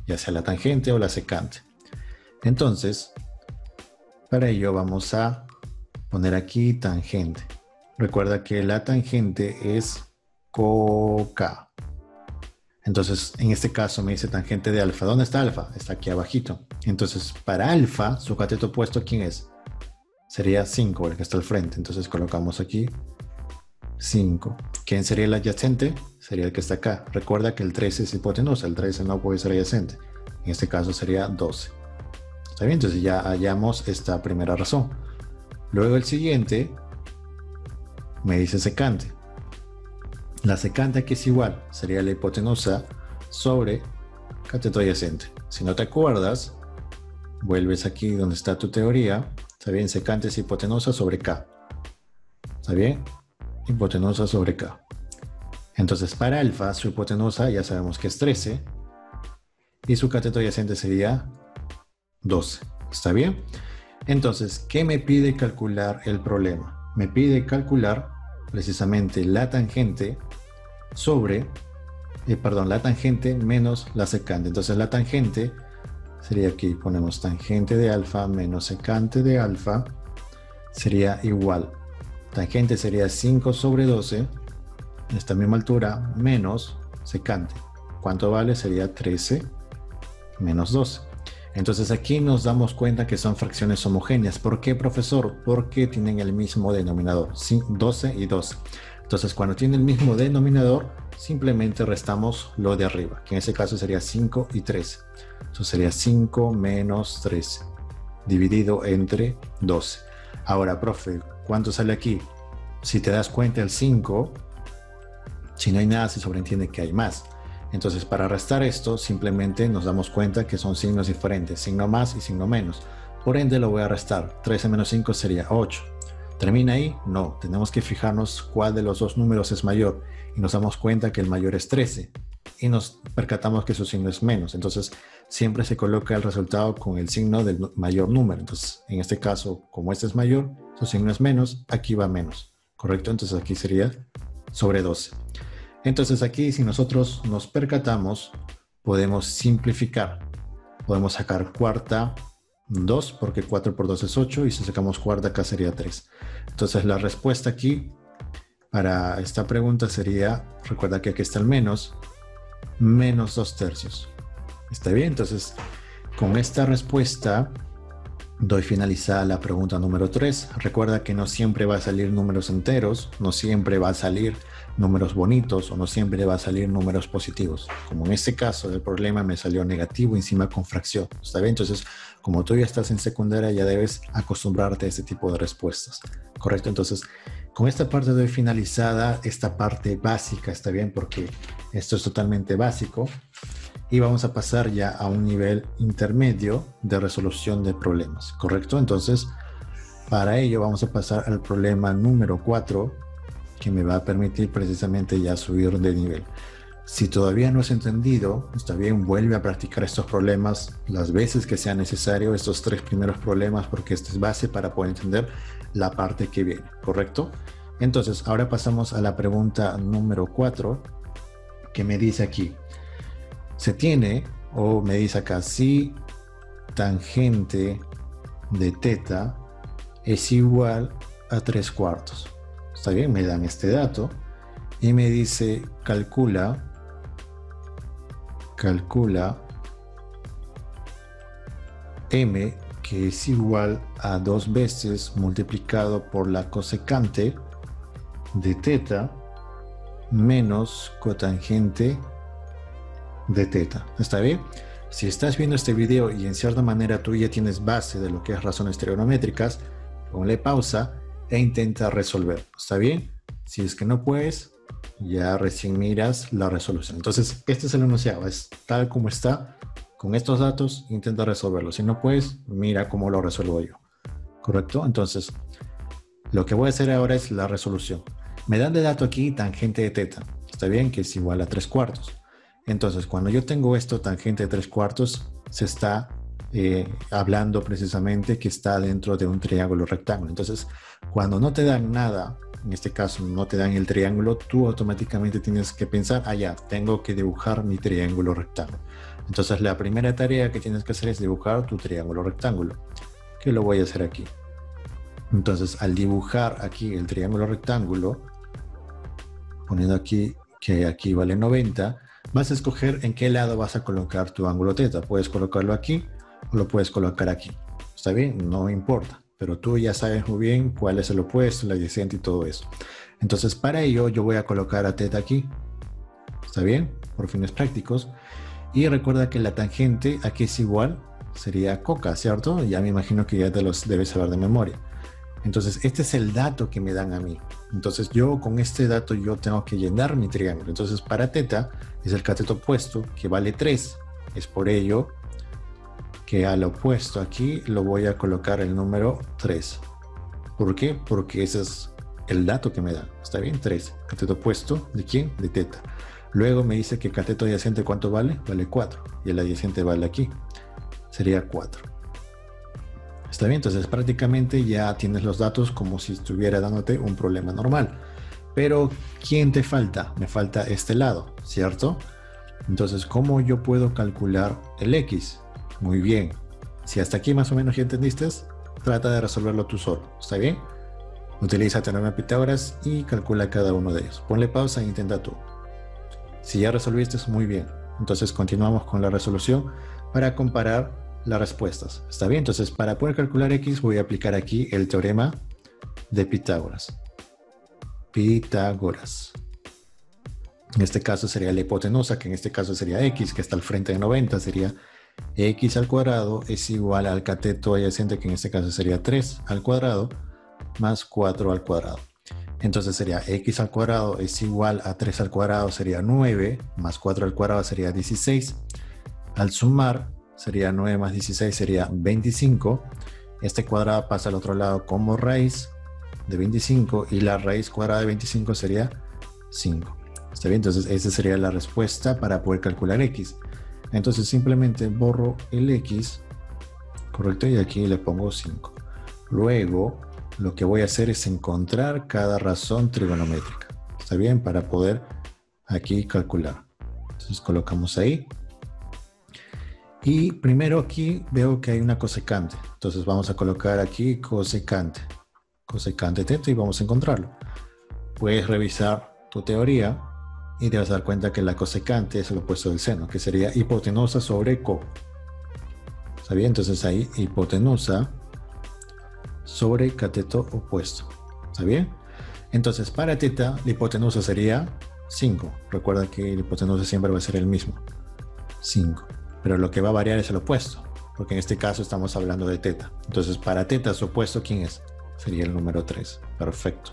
ya sea la tangente o la secante. Entonces, para ello vamos a poner aquí tangente. Recuerda que la tangente es coca. Entonces, en este caso me dice tangente de alfa. ¿Dónde está alfa? Está aquí abajito. Entonces, para alfa, su cateto opuesto, ¿quién es? Sería 5, el que está al frente. Entonces colocamos aquí 5. ¿Quién sería el adyacente? Sería el que está acá. Recuerda que el 13 es hipotenusa, el 13 no puede ser adyacente. En este caso sería 12. ¿Está bien? Entonces ya hallamos esta primera razón. Luego el siguiente me dice secante. La secante aquí es igual, sería la hipotenusa sobre cateto adyacente. Si no te acuerdas, vuelves aquí donde está tu teoría. ¿Está bien? Secante es hipotenusa sobre K. ¿Está bien? Hipotenusa sobre K. Entonces para alfa su hipotenusa ya sabemos que es 13 y su cateto adyacente sería 12. ¿Está bien? Entonces, ¿qué me pide calcular el problema? Me pide calcular precisamente la tangente sobre, la tangente menos la secante. Entonces la tangente sería aquí, ponemos tangente de alfa menos secante de alfa, sería igual. Tangente sería 5 sobre 12, en esta misma altura, menos secante. ¿Cuánto vale? Sería 13 menos 12. Entonces aquí nos damos cuenta que son fracciones homogéneas. ¿Por qué, profesor? Porque tienen el mismo denominador, 12 y 12. Entonces cuando tienen el mismo denominador, simplemente restamos lo de arriba, que en ese caso sería 5 y 13. Entonces sería 5 menos 13, dividido entre 12. Ahora, profe, ¿cuánto sale aquí? Si te das cuenta, el 5, si no hay nada, se sobreentiende que hay más. Entonces, para restar esto, simplemente nos damos cuenta que son signos diferentes, signo más y signo menos. Por ende, lo voy a restar. 13 menos 5 sería 8. ¿Termina ahí? No, tenemos que fijarnos cuál de los dos números es mayor y nos damos cuenta que el mayor es 13 y nos percatamos que su signo es menos. Entonces siempre se coloca el resultado con el signo del mayor número. Entonces en este caso, como este es mayor, su signo es menos, aquí va menos, ¿correcto? Entonces aquí sería sobre 12. Entonces aquí, si nosotros nos percatamos, podemos simplificar. Podemos sacar cuarta 2, porque 4 por 2 es 8, y si sacamos cuarta acá sería 3. Entonces la respuesta aquí para esta pregunta sería, recuerda que aquí está el menos 2/3. ¿Está bien? Entonces con esta respuesta doy finalizada la pregunta número 3. Recuerda que no siempre va a salir números enteros, no siempre va a salir números bonitos o no siempre va a salir números positivos. Como en este caso del problema me salió negativo encima con fracción. ¿Está bien? Entonces, como tú ya estás en secundaria, ya debes acostumbrarte a este tipo de respuestas. ¿Correcto? Entonces, con esta parte doy finalizada esta parte básica. ¿Está bien? Porque esto es totalmente básico. Y vamos a pasar ya a un nivel intermedio de resolución de problemas, ¿correcto? Entonces, para ello vamos a pasar al problema número 4, que me va a permitir precisamente ya subir de nivel. Si todavía no has entendido, está bien, vuelve a practicar estos problemas las veces que sea necesario, estos 3 primeros problemas, porque esta es base para poder entender la parte que viene, ¿correcto? Entonces, ahora pasamos a la pregunta número 4, que me dice aquí, se tiene, o me dice acá, si tangente de teta es igual a 3/4. Está bien, me dan este dato y me dice calcula m, que es igual a 2 veces multiplicado por la cosecante de teta menos cotangente de teta. ¿Está bien? Si estás viendo este video y en cierta manera tú ya tienes base de lo que es razones trigonométricas, ponle pausa e intenta resolver. ¿Está bien? Si es que no puedes, ya recién miras la resolución. Entonces, este es el enunciado, es tal como está. Con estos datos, intenta resolverlo. Si no puedes, mira cómo lo resuelvo yo. ¿Correcto? Entonces, lo que voy a hacer ahora es la resolución. Me dan de dato aquí tangente de teta. ¿Está bien? Que es igual a 3/4. Entonces, cuando yo tengo esto, tangente de 3/4, se está hablando precisamente que está dentro de un triángulo rectángulo. Entonces, cuando no te dan nada, en este caso no te dan el triángulo, tú automáticamente tienes que pensar, ya, tengo que dibujar mi triángulo rectángulo. Entonces, la primera tarea que tienes que hacer es dibujar tu triángulo rectángulo, que lo voy a hacer aquí. Entonces, al dibujar aquí el triángulo rectángulo, poniendo aquí que aquí vale 90, vas a escoger en qué lado vas a colocar tu ángulo teta. Puedes colocarlo aquí o lo puedes colocar aquí. ¿Está bien? No importa, pero tú ya sabes muy bien cuál es el opuesto, el adyacente y todo eso. Entonces, para ello yo voy a colocar a teta aquí. ¿Está bien? Por fines prácticos. Y recuerda que la tangente aquí es igual, sería coca, ¿cierto? Ya me imagino que ya te los debes saber de memoria. Entonces, este es el dato que me dan a mí. Entonces, yo con este dato yo tengo que llenar mi triángulo. Entonces, para teta es el cateto opuesto, que vale 3. Es por ello que al opuesto aquí lo voy a colocar el número 3. ¿Por qué? Porque ese es el dato que me da. ¿Está bien? 3. Cateto opuesto, ¿de quién? De teta. Luego me dice que cateto adyacente, ¿cuánto vale? Vale 4. Y el adyacente vale aquí. Sería 4. ¿Está bien? Entonces prácticamente ya tienes los datos como si estuviera dándote un problema normal. Pero ¿quién te falta? Me falta este lado, ¿cierto? Entonces, ¿cómo yo puedo calcular el X? Muy bien. Si hasta aquí más o menos ya entendiste, trata de resolverlo tú solo. ¿Está bien? Utiliza teorema de Pitágoras y calcula cada uno de ellos. Ponle pausa e intenta tú. Si ya resolviste, muy bien. Entonces continuamos con la resolución para comparar las respuestas. ¿Está bien? Entonces, para poder calcular X, voy a aplicar aquí el teorema de Pitágoras. Pitágoras. En este caso sería la hipotenusa, que en este caso sería X, que está al frente de 90, sería X al cuadrado es igual al cateto adyacente, que en este caso sería 3 al cuadrado, más 4 al cuadrado. Entonces sería X al cuadrado es igual a 3 al cuadrado, sería 9, más 4 al cuadrado sería 16. Al sumar, sería 9 más 16, sería 25. Este cuadrado pasa al otro lado como raíz de 25 y la raíz cuadrada de 25 sería 5. ¿Está bien? Entonces esa sería la respuesta para poder calcular x. Entonces simplemente borro el x, correcto, y aquí le pongo 5. Luego lo que voy a hacer es encontrar cada razón trigonométrica. ¿Está bien? Para poder aquí calcular. Entonces colocamos ahí. Y primero aquí veo que hay una cosecante. Entonces vamos a colocar aquí cosecante. Cosecante teta y vamos a encontrarlo. Puedes revisar tu teoría y te vas a dar cuenta que la cosecante es el opuesto del seno, que sería hipotenusa sobre co. ¿Está bien? Entonces ahí hipotenusa sobre cateto opuesto. ¿Está bien? Entonces para teta la hipotenusa sería 5. Recuerda que la hipotenusa siempre va a ser el mismo. 5. Pero lo que va a variar es el opuesto, porque en este caso estamos hablando de teta. Entonces para teta su opuesto, ¿quién es? Sería el número 3. Perfecto.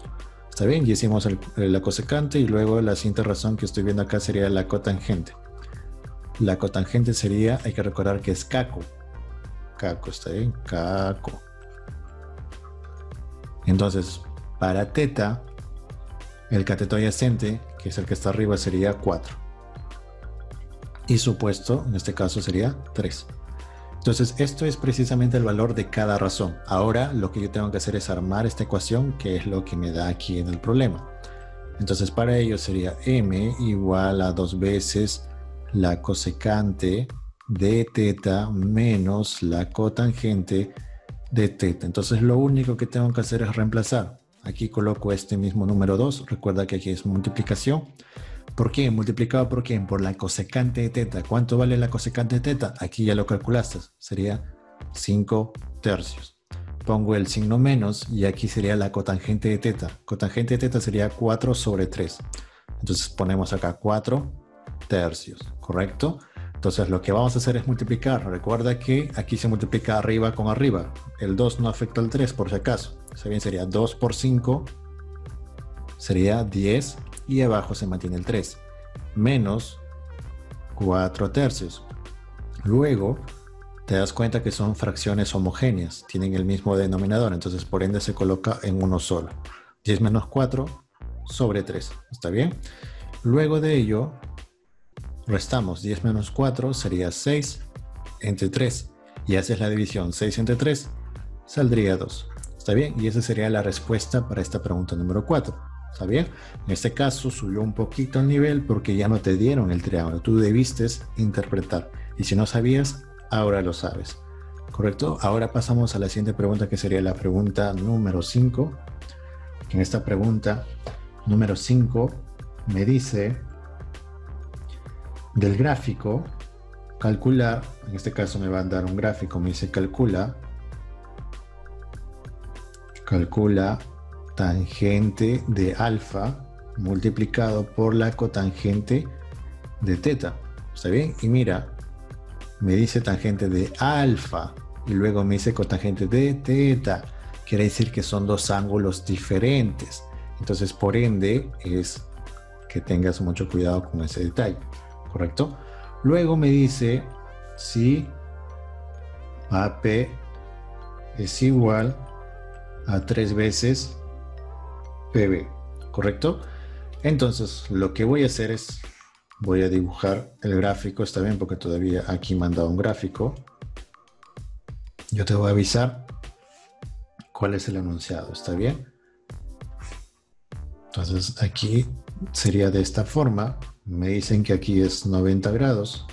¿Está bien? Ya hicimos la cosecante y luego la siguiente razón que estoy viendo acá sería la cotangente. La cotangente sería, hay que recordar que es caco. Caco, ¿está bien? Caco. Entonces, para teta, el cateto adyacente, que es el que está arriba, sería 4. Y su opuesto, en este caso, sería 3. Entonces, esto es precisamente el valor de cada razón. Ahora, lo que yo tengo que hacer es armar esta ecuación, que es lo que me da aquí en el problema. Entonces, para ello sería m igual a 2 veces la cosecante de teta menos la cotangente de teta. Entonces, lo único que tengo que hacer es reemplazar. Aquí coloco este mismo número 2. Recuerda que aquí es multiplicación. ¿Por qué? ¿Multiplicado por quién? Por la cosecante de teta. ¿Cuánto vale la cosecante de teta? Aquí ya lo calculaste. Sería 5 tercios. Pongo el signo menos y aquí sería la cotangente de teta. Cotangente de teta sería 4 sobre 3. Entonces ponemos acá 4 tercios. ¿Correcto? Entonces lo que vamos a hacer es multiplicar. Recuerda que aquí se multiplica arriba con arriba. El 2 no afecta al 3 por si acaso. O bien sería 2 por 5. Sería 10. Y abajo se mantiene el 3, menos 4 tercios. Luego, te das cuenta que son fracciones homogéneas, tienen el mismo denominador, entonces por ende se coloca en uno solo. 10 menos 4 sobre 3, ¿está bien? Luego de ello, restamos 10 menos 4, sería 6 entre 3, y haces la división 6 entre 3, saldría 2, ¿está bien? Y esa sería la respuesta para esta pregunta número 4. ¿Está bien? En este caso subió un poquito el nivel porque ya no te dieron el triángulo. Tú debiste interpretar. Y si no sabías, ahora lo sabes. ¿Correcto? Ahora pasamos a la siguiente pregunta que sería la pregunta número 5. En esta pregunta número 5 me dice del gráfico calcular, en este caso me va a dar un gráfico, me dice calcula tangente de alfa multiplicado por la cotangente de teta. ¿Está bien? Y mira, me dice tangente de alfa y luego me dice cotangente de teta. Quiere decir que son dos ángulos diferentes. Entonces, por ende, es que tengas mucho cuidado con ese detalle. ¿Correcto? Luego me dice si AP es igual a 3 veces PB, ¿correcto? Entonces lo que voy a hacer es voy a dibujar el gráfico, está bien, porque todavía aquí me han dado un gráfico. Yo te voy a avisar cuál es el enunciado, ¿está bien? Entonces aquí sería de esta forma. Me dicen que aquí es 90 grados.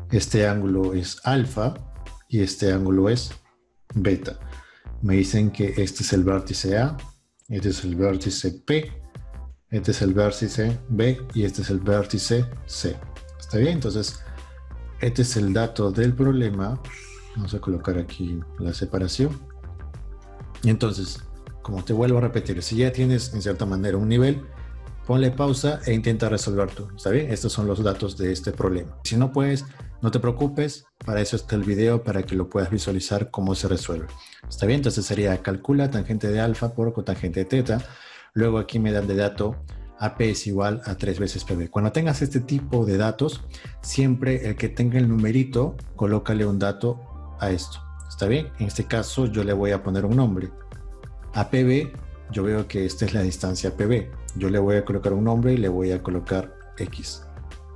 Este ángulo es alfa y este ángulo es beta. Me dicen que este es el vértice A, este es el vértice P, este es el vértice B y este es el vértice C. ¿Está bien? Entonces, este es el dato del problema. Vamos a colocar aquí la separación. Y entonces, como te vuelvo a repetir, si ya tienes en cierta manera un nivel, ponle pausa e intenta resolver tú. ¿Está bien? Estos son los datos de este problema. Si no puedes, no te preocupes, para eso está el video, para que lo puedas visualizar cómo se resuelve. ¿Está bien? Entonces sería calcula tangente de alfa por cotangente de teta. Luego aquí me dan de dato AP es igual a 3 veces PB. Cuando tengas este tipo de datos, siempre el que tenga el numerito, colócale un dato a esto. ¿Está bien? En este caso yo le voy a poner un nombre. APB, yo veo que esta es la distancia PB. Yo le voy a colocar un nombre y le voy a colocar X.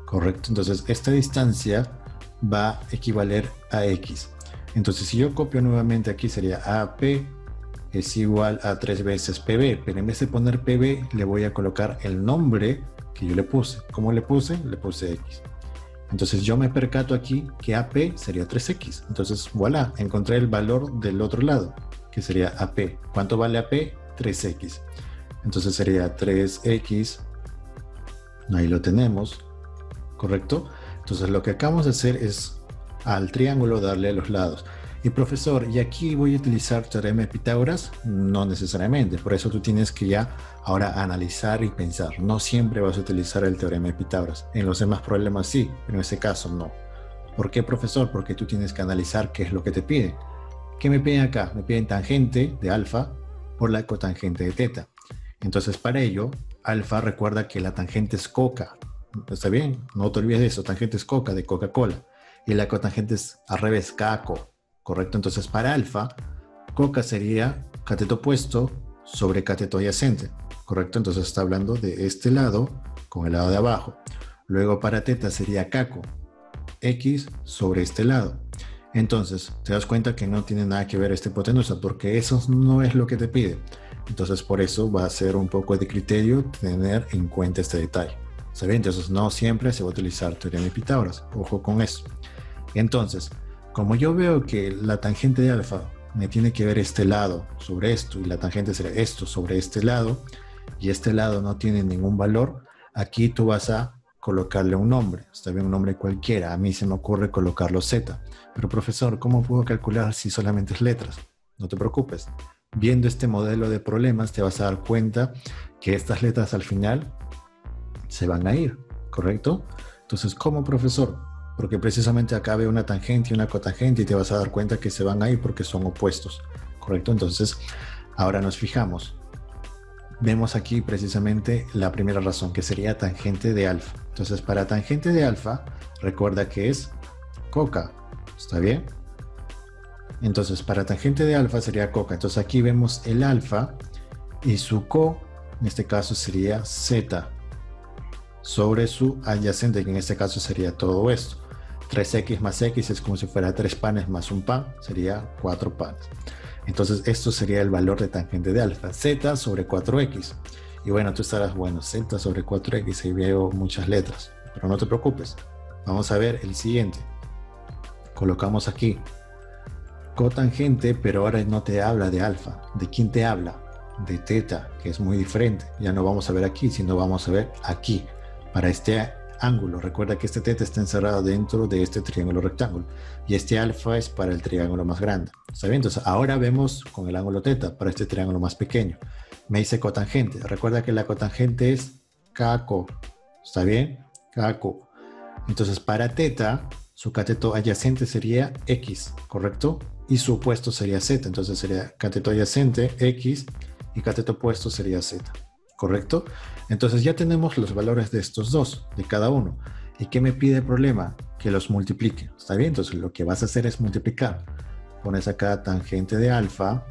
Correcto, entonces esta distancia va a equivaler a X. Entonces si yo copio nuevamente aquí sería AP es igual a 3 veces PB, pero en vez de poner PB le voy a colocar el nombre que yo le puse. ¿Cómo le puse? Le puse X. Entonces yo me percato aquí que AP sería 3X. Entonces voilà, encontré el valor del otro lado, que sería AP. ¿Cuánto vale AP? 3X. Entonces sería 3X, ahí lo tenemos, ¿correcto? Entonces lo que acabamos de hacer es al triángulo darle a los lados. Y profesor, ¿y aquí voy a utilizar teorema de Pitágoras? No necesariamente, por eso tú tienes que ya ahora analizar y pensar. No siempre vas a utilizar el teorema de Pitágoras. En los demás problemas sí, pero en ese caso no. ¿Por qué, profesor? Porque tú tienes que analizar qué es lo que te piden. ¿Qué me piden acá? Me piden tangente de alfa por la cotangente de teta. Entonces para ello, alfa recuerda que la tangente es coca. ¿Está bien? No te olvides de eso, tangente es coca de Coca-Cola. Y la cotangente es al revés, caco. ¿Correcto? Entonces para alfa, coca sería cateto opuesto sobre cateto adyacente. ¿Correcto? Entonces está hablando de este lado con el lado de abajo. Luego para teta sería caco, X sobre este lado. Entonces te das cuenta que no tiene nada que ver esta hipotenusa porque eso no es lo que te pide. Entonces por eso va a ser un poco de criterio tener en cuenta este detalle. ¿Se ve? Entonces no siempre se va a utilizar teorema de Pitágoras. Ojo con eso. Entonces, como yo veo que la tangente de alfa me tiene que ver este lado sobre esto y la tangente será esto sobre este lado y este lado no tiene ningún valor, aquí tú vas a colocarle un nombre, está bien, un nombre cualquiera. A mí se me ocurre colocarlo Z. Pero profesor, ¿cómo puedo calcular si solamente es letras? No te preocupes. Viendo este modelo de problemas te vas a dar cuenta que estas letras al final se van a ir, ¿correcto? Entonces, ¿cómo, profesor? Porque precisamente acá veo una tangente y una cotangente y te vas a dar cuenta que se van a ir porque son opuestos, ¿correcto? Entonces, ahora nos fijamos. Vemos aquí precisamente la primera razón, que sería tangente de alfa. Entonces, para tangente de alfa, recuerda que es coca, ¿está bien? Entonces, para tangente de alfa sería coca. Entonces, aquí vemos el alfa y su co, en este caso sería z, sobre su adyacente, que en este caso sería todo esto. 3x más x es como si fuera 3 panes más un pan, sería 4 panes. Entonces esto sería el valor de tangente de alfa, z sobre 4x. Y bueno, tú estarás, bueno, z sobre 4x, y veo muchas letras, pero no te preocupes. Vamos a ver el siguiente. Colocamos aquí cotangente, pero ahora no te habla de alfa. ¿De quién te habla? De teta, que es muy diferente. Ya no vamos a ver aquí, sino vamos a ver aquí. Para este ángulo, recuerda que este teta está encerrado dentro de este triángulo rectángulo y este alfa es para el triángulo más grande. ¿Está bien? Entonces ahora vemos con el ángulo teta para este triángulo más pequeño. Me dice cotangente. Recuerda que la cotangente es caco. ¿Está bien? Caco. Entonces para teta, su cateto adyacente sería x, ¿correcto? Y su opuesto sería z. Entonces sería cateto adyacente x y cateto opuesto sería z. ¿Correcto? Entonces ya tenemos los valores de estos dos, de cada uno. ¿Y qué me pide el problema? Que los multiplique. ¿Está bien? Entonces lo que vas a hacer es multiplicar. Pones acá tangente de alfa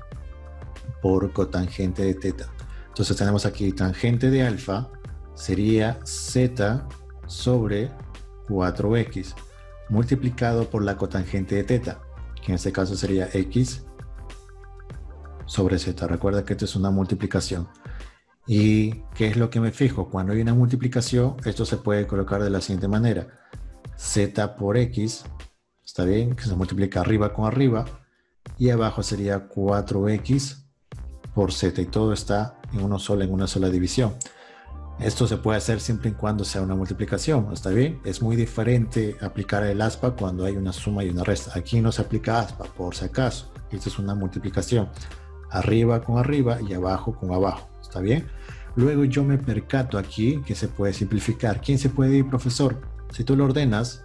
por cotangente de teta. Entonces tenemos aquí tangente de alfa sería z sobre 4x multiplicado por la cotangente de teta, que en este caso sería x sobre z. Recuerda que esto es una multiplicación. ¿Y qué es lo que me fijo? Cuando hay una multiplicación, esto se puede colocar de la siguiente manera. Z por X, ¿está bien? Que se multiplica arriba con arriba. Y abajo sería 4X por Z. Y todo está en una sola división. Esto se puede hacer siempre y cuando sea una multiplicación, ¿está bien? Es muy diferente aplicar el aspa cuando hay una suma y una resta. Aquí no se aplica aspa, por si acaso. Esto es una multiplicación. Arriba con arriba y abajo con abajo. ¿Está bien? Luego yo me percato aquí que se puede simplificar. ¿Quién se puede ir, profesor? Si tú lo ordenas,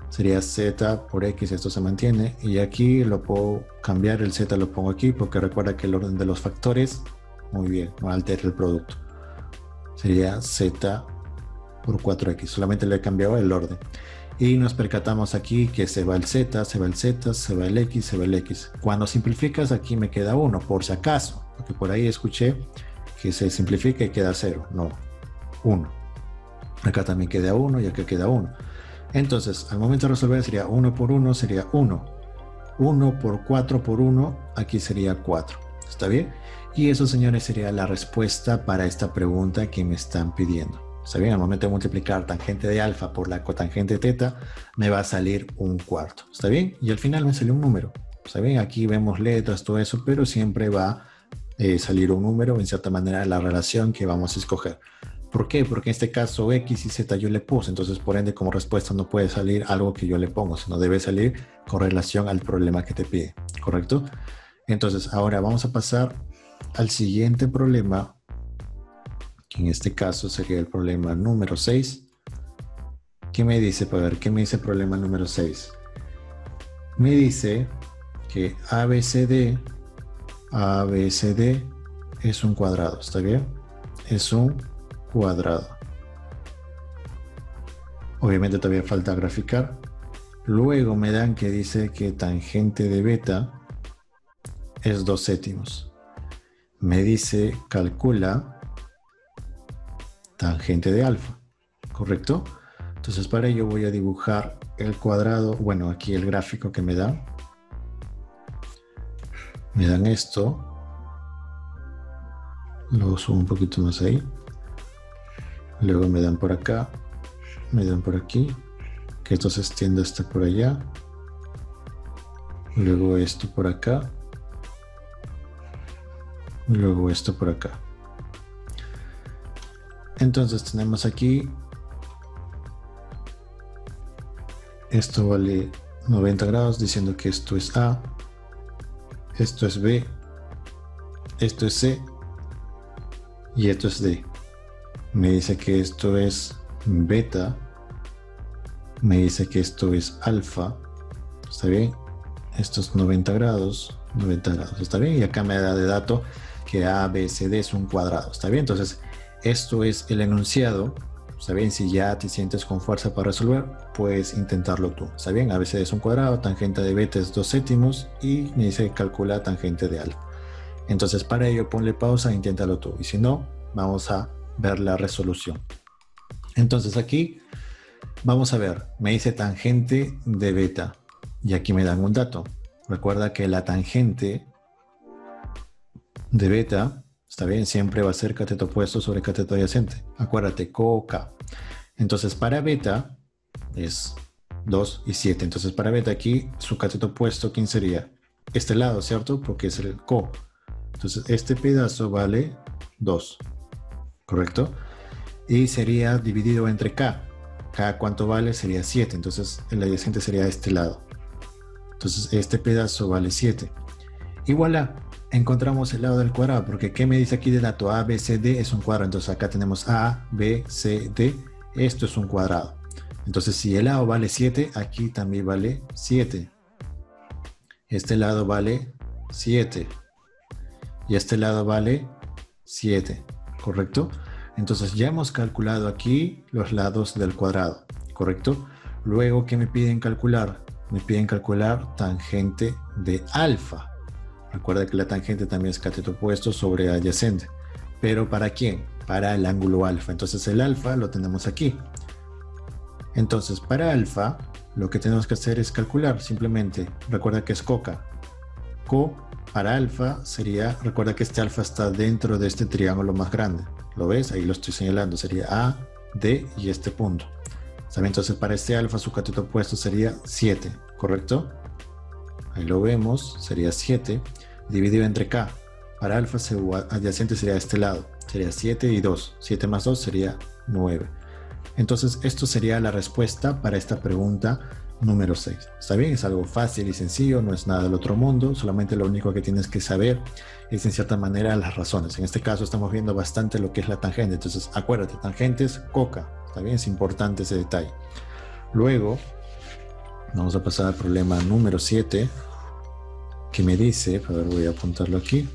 sería z por x, esto se mantiene. Y aquí lo puedo cambiar, el z lo pongo aquí, porque recuerda que el orden de los factores, muy bien, no altera el producto. Sería z por 4x, solamente le he cambiado el orden. Y nos percatamos aquí que se va el z, se va el z, se va el x, se va el x. Cuando simplificas aquí me queda 1, por si acaso, porque por ahí escuché que se simplifica y queda 0. No, 1. Acá también queda 1 y acá queda 1. Entonces, al momento de resolver sería 1 por 1 sería 1. 1 por 4 por 1, aquí sería 4. ¿Está bien? Y eso, señores, sería la respuesta para esta pregunta que me están pidiendo. ¿Está bien? Al momento de multiplicar tangente de alfa por la cotangente de teta, me va a salir 1/4. ¿Está bien? Y al final me salió un número. ¿Está bien? Aquí vemos letras, todo eso, pero siempre va a salir un número, en cierta manera, la relación que vamos a escoger. ¿Por qué? Porque en este caso X y Z yo le puse, entonces por ende como respuesta no puede salir algo que yo le pongo, sino debe salir con relación al problema que te pide, ¿correcto? Entonces ahora vamos a pasar al siguiente problema, que en este caso sería el problema número 6. ¿Qué me dice? Para ver, ¿qué me dice el problema número 6? Me dice que ABCD es un cuadrado, ¿está bien? Es un cuadrado. Obviamente todavía falta graficar. Luego me dan que dice que tangente de beta es 2/7. Me dice calcula tangente de alfa, ¿correcto? Entonces para ello voy a dibujar el cuadrado, bueno, aquí el gráfico que me dan. Me dan esto. Lo subo un poquito más ahí. Luego me dan por acá. Me dan por aquí. Que esto se extienda hasta por allá. Luego esto por acá. Luego esto por acá. Entonces tenemos aquí. Esto vale 90 grados, diciendo que esto es A. Esto es B. Esto es C. Y esto es D. Me dice que esto es beta. Me dice que esto es alfa. ¿Está bien? Esto es 90 grados. 90 grados. ¿Está bien? Y acá me da de dato que A, B, C, D es un cuadrado. ¿Está bien? Entonces, esto es el enunciado. ¿Está bien? Si ya te sientes con fuerza para resolver, puedes intentarlo tú. ¿Está bien? A, B, C, D es un cuadrado. Tangente de beta es 2/7. Y me dice que calcula tangente de alfa. Entonces, para ello, ponle pausa e inténtalo tú. Y si no, vamos a ver la resolución. Entonces, aquí vamos a ver. Me dice tangente de beta. Y aquí me dan un dato. Recuerda que la tangente de beta, está bien, siempre va a ser cateto opuesto sobre cateto adyacente. Acuérdate, co-k. Entonces, para beta es 2 y 7. Entonces, para beta aquí, su cateto opuesto, ¿quién sería? Este lado, ¿cierto? Porque es el co. Entonces, este pedazo vale 2, ¿correcto? Y sería dividido entre k. K, ¿cuánto vale? Sería 7. Entonces, el adyacente sería este lado. Entonces, este pedazo vale 7. Y voilà, encontramos el lado del cuadrado, porque ¿qué me dice aquí de dato? A, B, C, D es un cuadrado. Entonces, acá tenemos A, B, C, D. Esto es un cuadrado. Entonces, si el lado vale 7, aquí también vale 7. Este lado vale 7. Y este lado vale 7, ¿correcto? Entonces ya hemos calculado aquí los lados del cuadrado, ¿correcto? Luego, ¿qué me piden calcular? Me piden calcular tangente de alfa. Recuerda que la tangente también es cateto opuesto sobre adyacente. ¿Pero para quién? Para el ángulo alfa. Entonces el alfa lo tenemos aquí. Entonces para alfa, lo que tenemos que hacer es calcular simplemente. Recuerda que es coca. Co para alfa sería, recuerda que este alfa está dentro de este triángulo más grande. ¿Lo ves? Ahí lo estoy señalando. Sería A, D y este punto. ¿Sabe? Entonces para este alfa su cateto opuesto sería 7, ¿correcto? Ahí lo vemos, sería 7 dividido entre K. Para alfa su adyacente sería este lado. Sería 7 y 2. 7 más 2 sería 9. Entonces esto sería la respuesta para esta pregunta número 6. ¿Está bien? Es algo fácil y sencillo, no es nada del otro mundo, solamente lo único que tienes que saber es en cierta manera las razones. En este caso estamos viendo bastante lo que es la tangente, entonces acuérdate, tangente es coca, ¿está bien? Es importante ese detalle. Luego vamos a pasar al problema número 7, que me dice, a ver, voy a apuntarlo aquí.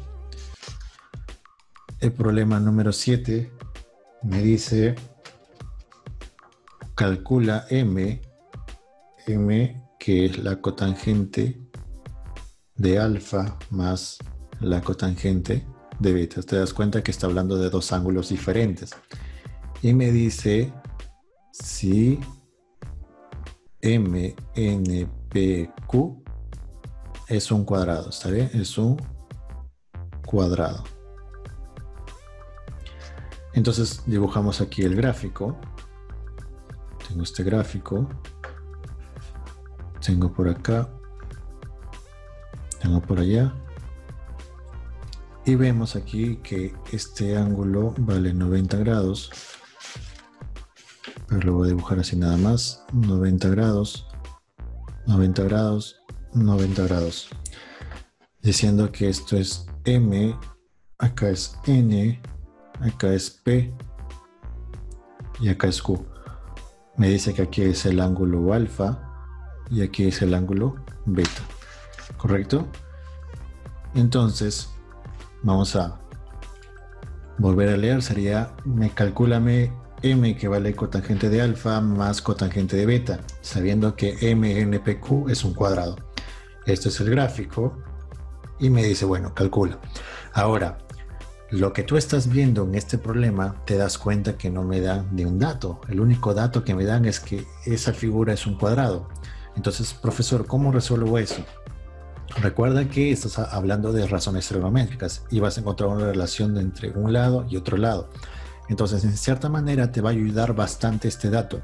El problema número 7 me dice calcula m m, que es la cotangente de alfa más la cotangente de beta. Te das cuenta que está hablando de dos ángulos diferentes. Y me dice si MNPQ es un cuadrado. ¿Está bien? Es un cuadrado. Entonces dibujamos aquí el gráfico. Tengo este gráfico. Tengo por acá. Tengo por allá. Y vemos aquí que este ángulo vale 90 grados. Pero lo voy a dibujar así nada más. 90 grados. 90 grados. 90 grados. Diciendo que esto es M. Acá es N. Acá es P. Y acá es Q. Me dice que aquí es el ángulo alfa. Y aquí es el ángulo beta. ¿Correcto? Entonces, vamos a volver a leer. Sería, calcúlame M, que vale cotangente de alfa más cotangente de beta, sabiendo que MNPQ es un cuadrado. Este es el gráfico. Y me dice, bueno, calcula. Ahora, lo que tú estás viendo en este problema, te das cuenta que no me dan ni un dato. El único dato que me dan es que esa figura es un cuadrado. Entonces, profesor, ¿cómo resuelvo eso? Recuerda que estás hablando de razones trigonométricas y vas a encontrar una relación entre un lado y otro lado. Entonces, en cierta manera, te va a ayudar bastante este dato.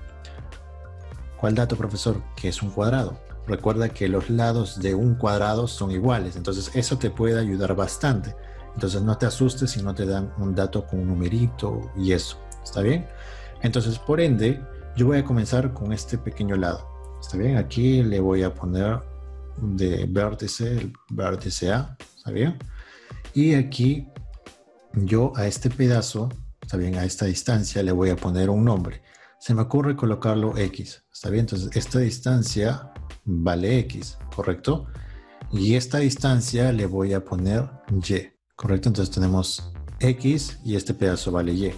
¿Cuál dato, profesor? Que es un cuadrado. Recuerda que los lados de un cuadrado son iguales. Entonces, eso te puede ayudar bastante. Entonces, no te asustes si no te dan un dato con un numerito y eso. ¿Está bien? Entonces, por ende, yo voy a comenzar con este pequeño lado. ¿Está bien? Aquí le voy a poner de vértice, el vértice A, ¿está bien? Y aquí yo a este pedazo, ¿está bien? A esta distancia le voy a poner un nombre. Se me ocurre colocarlo X, ¿está bien? Entonces esta distancia vale X, ¿correcto? Y esta distancia le voy a poner Y, ¿correcto? Entonces tenemos X y este pedazo vale Y.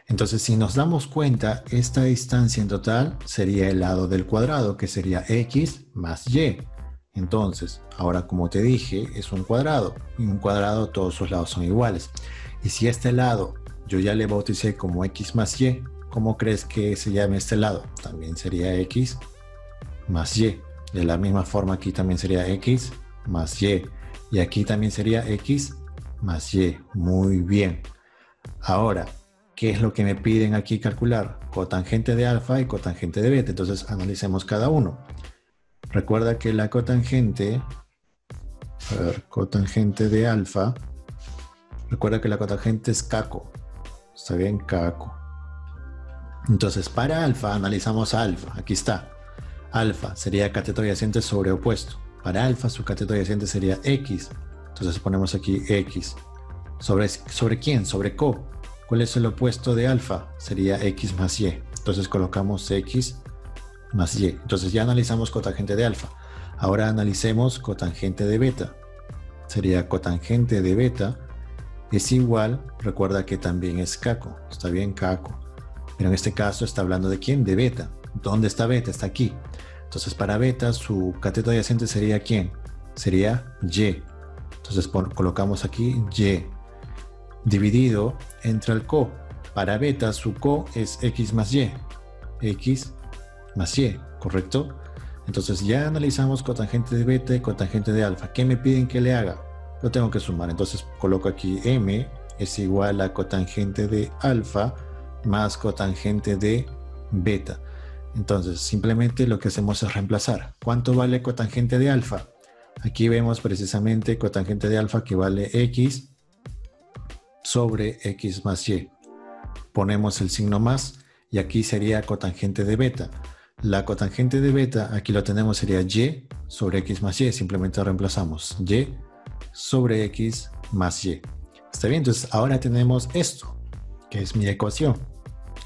Entonces, si nos damos cuenta, esta distancia en total sería el lado del cuadrado, que sería X más Y. Entonces, ahora como te dije, es un cuadrado. Y un cuadrado todos sus lados son iguales. Y si este lado yo ya le bauticé como X más Y, ¿cómo crees que se llame este lado? También sería X más Y. De la misma forma aquí también sería X más Y. Y aquí también sería X más Y. Muy bien. Ahora, ¿qué es lo que me piden aquí calcular? Cotangente de alfa y cotangente de beta. Entonces analicemos cada uno. Recuerda que la cotangente, cotangente de alfa, recuerda que la cotangente es caco. ¿Está bien? Caco. Entonces, para alfa, analizamos a alfa. Aquí está. Alfa sería cateto adyacente sobre opuesto. Para alfa, su cateto adyacente sería X. Entonces ponemos aquí X. ¿Sobre quién? Sobre co. ¿Cuál es el opuesto de alfa? Sería X más Y. Entonces colocamos X más Y. Entonces ya analizamos cotangente de alfa. Ahora analicemos cotangente de beta. Sería cotangente de beta es igual, recuerda que también es caco. Está bien, caco. Pero en este caso está hablando de ¿quién? De beta. ¿Dónde está beta? Está aquí. Entonces para beta su cateto adyacente sería ¿quién? Sería Y. Entonces colocamos aquí Y. Dividido entre el co. Para beta su co es X más Y. X más Y, ¿correcto? Entonces ya analizamos cotangente de beta y cotangente de alfa. ¿Qué me piden que le haga? Lo tengo que sumar. Entonces coloco aquí M es igual a cotangente de alfa más cotangente de beta. Entonces simplemente lo que hacemos es reemplazar. ¿Cuánto vale cotangente de alfa? Aquí vemos precisamente cotangente de alfa que vale X sobre X más Y. Ponemos el signo más y aquí sería cotangente de beta. La cotangente de beta, aquí lo tenemos, sería Y sobre X más Y. Simplemente reemplazamos Y sobre X más Y. ¿Está bien? Entonces ahora tenemos esto, que es mi ecuación.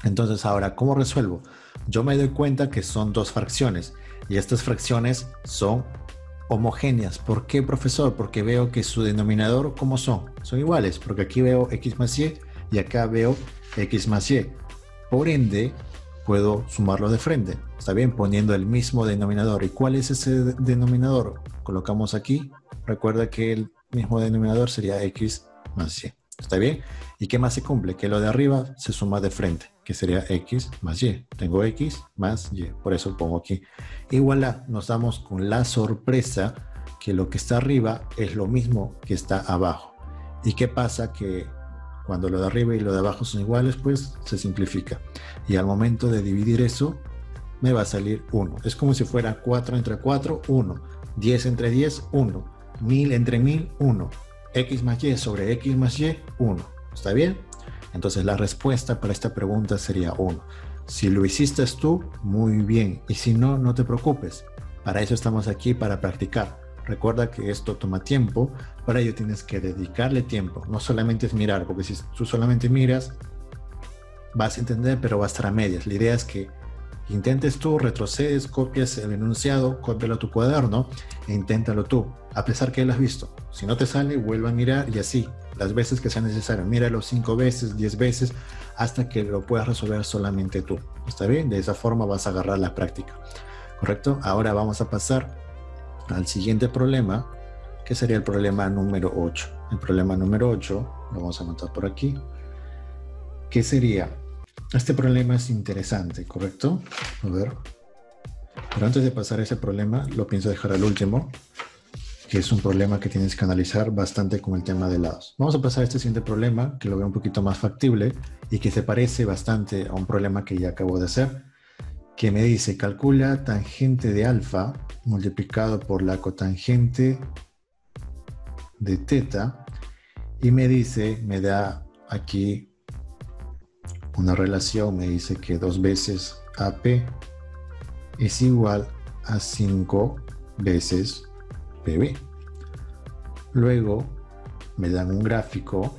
Entonces ahora, ¿cómo resuelvo? Yo me doy cuenta que son dos fracciones y estas fracciones son homogéneas. ¿Por qué, profesor? Porque veo que su denominador, ¿cómo son? Son iguales, porque aquí veo X más Y y acá veo X más Y. Por ende, puedo sumarlo de frente. ¿Está bien? Poniendo el mismo denominador. ¿Y cuál es ese denominador? Colocamos aquí. Recuerda que el mismo denominador sería x más y. ¿Está bien? ¿Y qué más se cumple? Que lo de arriba se suma de frente, que sería x más y. Tengo x más y. Por eso pongo aquí. Y voilà, nos damos con la sorpresa que lo que está arriba es lo mismo que está abajo. ¿Y qué pasa? Que cuando lo de arriba y lo de abajo son iguales, pues se simplifica. Y al momento de dividir eso, me va a salir 1. Es como si fuera 4 entre 4, 1. 10 entre 10, 1. 1000 entre 1000, 1. X más Y sobre X más Y, 1. ¿Está bien? Entonces la respuesta para esta pregunta sería 1. Si lo hiciste tú, muy bien. Y si no, no te preocupes. Para eso estamos aquí, para practicar. Recuerda que esto toma tiempo, para ello tienes que dedicarle tiempo, no solamente es mirar, porque si tú solamente miras, vas a entender, pero va a estar a medias. La idea es que intentes tú, retrocedes, copias el enunciado, cópialo a tu cuaderno e inténtalo tú, a pesar que lo has visto. Si no te sale, vuelve a mirar y así, las veces que sea necesario. Míralo 5 veces, 10 veces, hasta que lo puedas resolver solamente tú. ¿Está bien? De esa forma vas a agarrar la práctica. ¿Correcto? Ahora vamos a pasar al siguiente problema, que sería el problema número 8. El problema número 8, lo vamos a anotar por aquí, que sería, este problema es interesante, ¿correcto? A ver, pero antes de pasar a ese problema, lo pienso dejar al último, que es un problema que tienes que analizar bastante con el tema de lados. Vamos a pasar a este siguiente problema, que lo veo un poquito más factible y que se parece bastante a un problema que ya acabo de hacer, que me dice, calcula tangente de alfa multiplicado por la cotangente de teta, y me dice, me da aquí una relación, me dice que 2 veces AP es igual a 5 veces PB. Luego me dan un gráfico.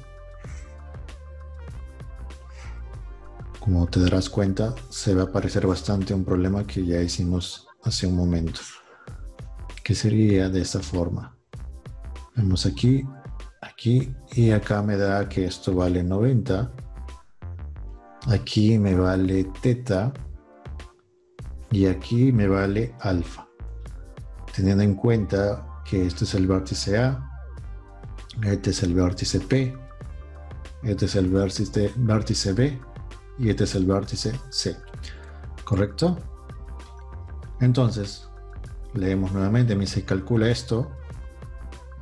Como te darás cuenta, se va a parecer bastante a un problema que ya hicimos hace un momento, que sería de esta forma. Vemos aquí, aquí y acá me da que esto vale 90. Aquí me vale teta y aquí me vale alfa. Teniendo en cuenta que este es el vértice A, este es el vértice P, este es el vértice B, y este es el vértice C, ¿correcto? Entonces, leemos nuevamente, me dice calcula esto,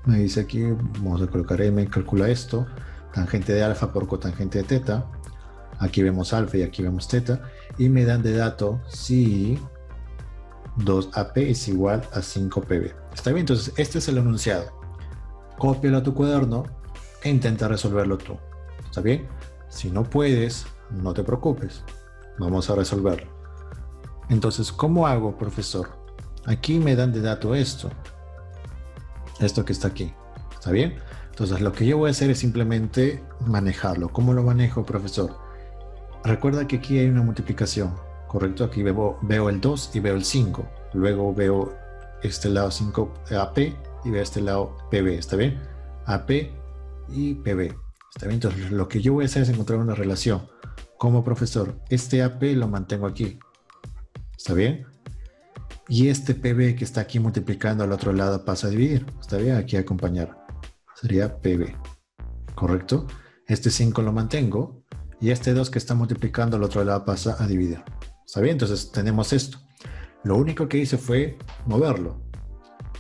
me dice aquí, vamos a colocar M, calcula esto, tangente de alfa por cotangente de teta, aquí vemos alfa y aquí vemos teta, y me dan de dato si 2AP es igual a 5PB. ¿Está bien? Entonces, este es el enunciado. Cópialo a tu cuaderno e intenta resolverlo tú. ¿Está bien? Si no puedes, no te preocupes, vamos a resolverlo. Entonces, ¿cómo hago, profesor? Aquí me dan de dato esto que está aquí, ¿está bien? Entonces, lo que yo voy a hacer es simplemente manejarlo. ¿Cómo lo manejo, profesor? Recuerda que aquí hay una multiplicación, ¿correcto? Aquí veo el 2 y veo el 5. Luego veo este lado 5 AP y veo este lado PB, ¿está bien? AP y PB. ¿Está bien? Entonces, lo que yo voy a hacer es encontrar una relación. Como profesor, este AP lo mantengo aquí. ¿Está bien? Y este PB que está aquí multiplicando al otro lado pasa a dividir. ¿Está bien? Aquí a acompañar. Sería PB. ¿Correcto? Este 5 lo mantengo. Y este 2 que está multiplicando al otro lado pasa a dividir. ¿Está bien? Entonces tenemos esto. Lo único que hice fue moverlo.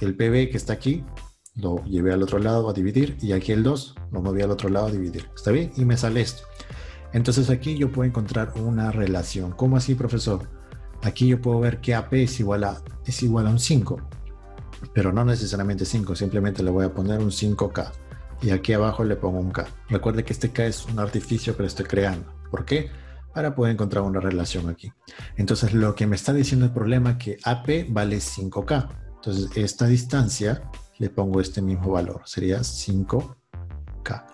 El PB que está aquí lo llevé al otro lado a dividir. Y aquí el 2 lo moví al otro lado a dividir. ¿Está bien? Y me sale esto. Entonces aquí yo puedo encontrar una relación. ¿Cómo así, profesor? Aquí yo puedo ver que AP es igual a un 5, pero no necesariamente 5, simplemente le voy a poner un 5K y aquí abajo le pongo un K. Recuerde que este K es un artificio que lo estoy creando. ¿Por qué? Para poder encontrar una relación aquí. Entonces lo que me está diciendo el problema es que AP vale 5K. Entonces esta distancia le pongo este mismo valor, sería 5K.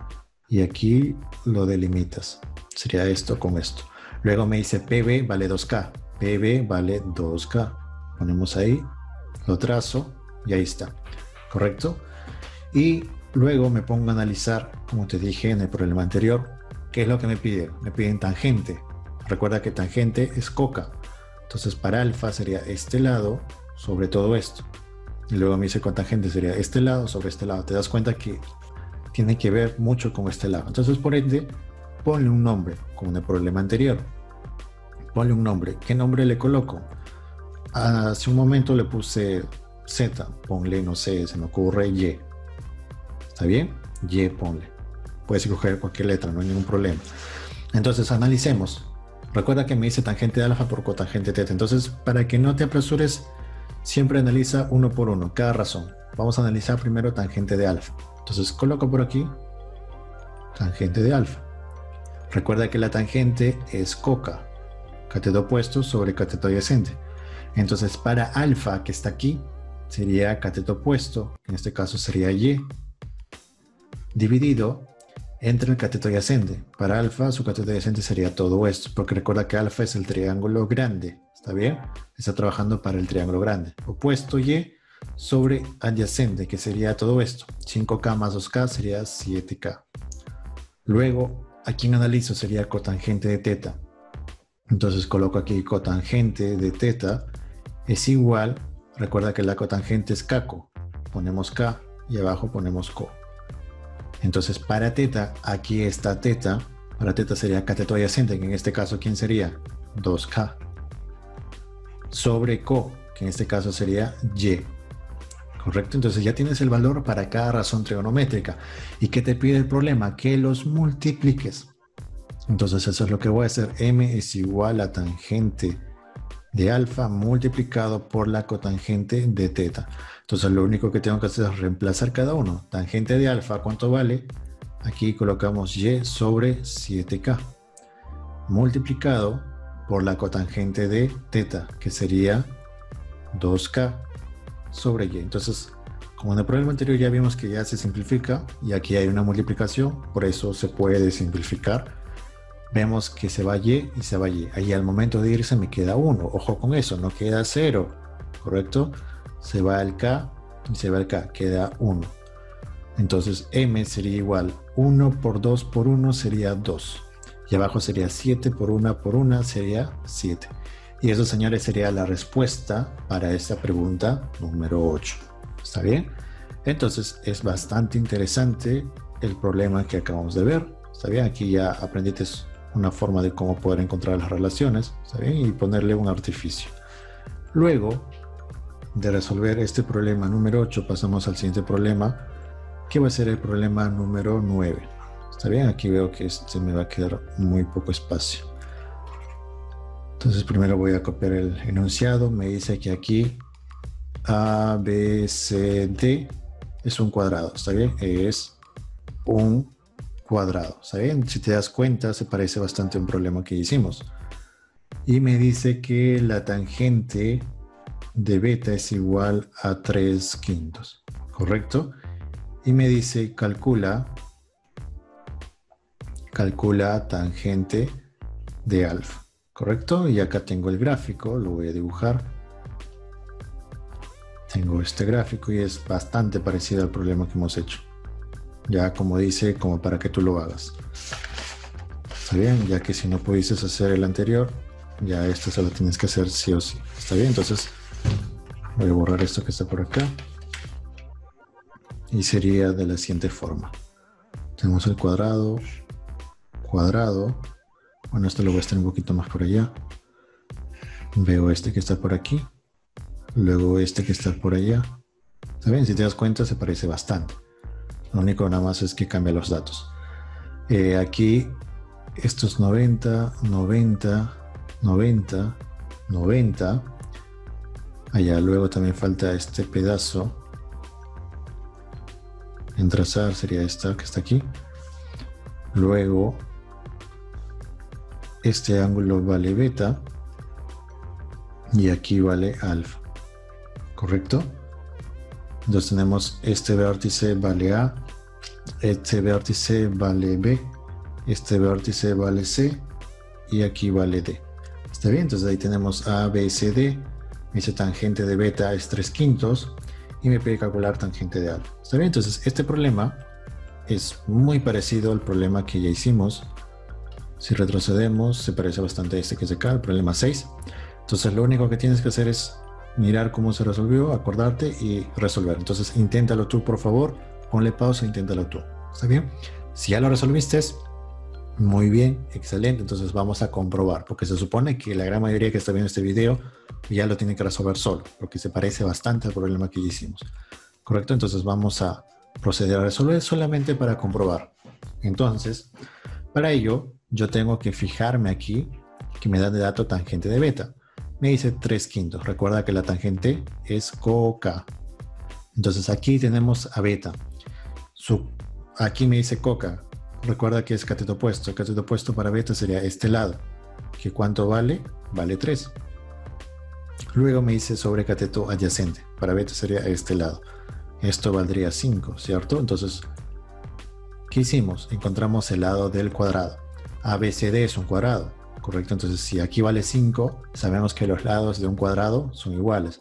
Y aquí lo delimitas. Sería esto con esto. Luego me dice PB vale 2K. PB vale 2K. Ponemos ahí, lo trazo y ahí está. ¿Correcto? Y luego me pongo a analizar, como te dije en el problema anterior, ¿qué es lo que me piden? Me piden tangente. Recuerda que tangente es coca. Entonces para alfa sería este lado sobre todo esto. Y luego me dice cotangente sería este lado sobre este lado. Te das cuenta que tiene que ver mucho con este lado. Entonces por ende, ponle un nombre, como en el problema anterior. Ponle un nombre. ¿Qué nombre le coloco? Hace un momento le puse Z. Ponle, no sé, se me ocurre Y. ¿Está bien? Y ponle. Puedes escoger cualquier letra, no hay ningún problema. Entonces analicemos. Recuerda que me dice tangente de alfa por cotangente teta. Entonces, para que no te apresures, siempre analiza uno por uno, cada razón. Vamos a analizar primero tangente de alfa. Entonces coloco por aquí tangente de alfa. Recuerda que la tangente es coca, cateto opuesto sobre cateto adyacente. Entonces para alfa, que está aquí, sería cateto opuesto, en este caso sería Y, dividido entre el cateto adyacente. Para alfa, su cateto adyacente sería todo esto, porque recuerda que alfa es el triángulo grande, ¿está bien? Está trabajando para el triángulo grande. Opuesto Y sobre adyacente, que sería todo esto. 5K más 2K sería 7K. Luego, ¿a quién analizo? Sería cotangente de teta. Entonces coloco aquí cotangente de teta es igual, recuerda que la cotangente es caco. Ponemos K y abajo ponemos co. Entonces para teta, aquí está teta. Para teta sería cateto adyacente, que en este caso, ¿quién sería? 2K. Sobre co, que en este caso sería Y. ¿Correcto? Entonces ya tienes el valor para cada razón trigonométrica. ¿Y qué te pide el problema? Que los multipliques. Entonces eso es lo que voy a hacer. M es igual a tangente de alfa multiplicado por la cotangente de teta. Entonces lo único que tengo que hacer es reemplazar cada uno. Tangente de alfa, ¿cuánto vale? Aquí colocamos Y sobre 7K. Multiplicado por la cotangente de teta, que sería 2K sobre Y. Entonces, como en el problema anterior ya vimos que ya se simplifica y aquí hay una multiplicación, por eso se puede simplificar. Vemos que se va Y y se va Y. Ahí al momento de irse me queda 1. Ojo con eso, no queda 0. ¿Correcto? Se va el K y se va el K. Queda 1. Entonces M sería igual 1 por 2 por 1 sería 2. Y abajo sería 7 por 1 por 1 sería 7. Y eso, señores, sería la respuesta para esta pregunta número 8. ¿Está bien? Entonces es bastante interesante el problema que acabamos de ver. ¿Está bien? Aquí ya aprendiste una forma de cómo poder encontrar las relaciones, ¿está bien? Y ponerle un artificio. Luego de resolver este problema número 8, pasamos al siguiente problema, que va a ser el problema número 9. ¿Está bien? Aquí veo que me va a quedar muy poco espacio. Entonces primero voy a copiar el enunciado. Me dice que aquí A, B, C, D es un cuadrado. ¿Está bien? Es un cuadrado. ¿Está bien? Si te das cuenta, se parece bastante a un problema que hicimos. Y me dice que la tangente de beta es igual a 3/5. ¿Correcto? Y me dice calcula tangente de alfa. ¿Correcto? Y acá tengo el gráfico, lo voy a dibujar. Tengo este gráfico y es bastante parecido al problema que hemos hecho. Ya como dice, como para que tú lo hagas. ¿Está bien? Ya que si no pudiste hacer el anterior, ya esto se lo tienes que hacer sí o sí. ¿Está bien? Entonces voy a borrar esto que está por acá. Y sería de la siguiente forma. Tenemos el cuadrado. Bueno, esto lo voy a estar un poquito más por allá. Veo este que está por aquí. Luego este que está por allá. ¿Está bien? Si te das cuenta, se parece bastante. Lo único nada más es que cambia los datos. Aquí, esto es 90, 90, 90, 90. Allá luego también falta este pedazo. En trazar sería esta que está aquí. Luego, este ángulo vale beta. Y aquí vale alfa. ¿Correcto? Entonces tenemos este vértice vale A, este vértice vale B, este vértice vale C y aquí vale D. ¿Está bien? Entonces ahí tenemos A, B, C, D. Me dice tangente de beta es 3/5 y me pide calcular tangente de alfa. ¿Está bien? Entonces este problema es muy parecido al problema que ya hicimos Si retrocedemos, se parece bastante a este que es acá, el problema 6. Entonces lo único que tienes que hacer es mirar cómo se resolvió, acordarte y resolver. Entonces inténtalo tú, por favor. Ponle pausa e inténtalo tú. ¿Está bien? Si ya lo resolviste, muy bien, excelente. Entonces vamos a comprobar, porque se supone que la gran mayoría que está viendo este video ya lo tiene que resolver solo, porque se parece bastante al problema que ya hicimos. ¿Correcto? Entonces vamos a proceder a resolver solamente para comprobar. Entonces, para ello, yo tengo que fijarme aquí que me da de dato tangente de beta. Me dice 3/5. Recuerda que la tangente es coca. Entonces aquí tenemos a beta. Aquí me dice coca. Recuerda que es cateto opuesto. El cateto opuesto para beta sería este lado. ¿Que cuánto vale? Vale 3. Luego me dice sobre cateto adyacente. Para beta sería este lado. Esto valdría 5, ¿cierto? Entonces, ¿qué hicimos? Encontramos el lado del cuadrado. ABCD es un cuadrado, ¿correcto? Entonces, si aquí vale 5, sabemos que los lados de un cuadrado son iguales.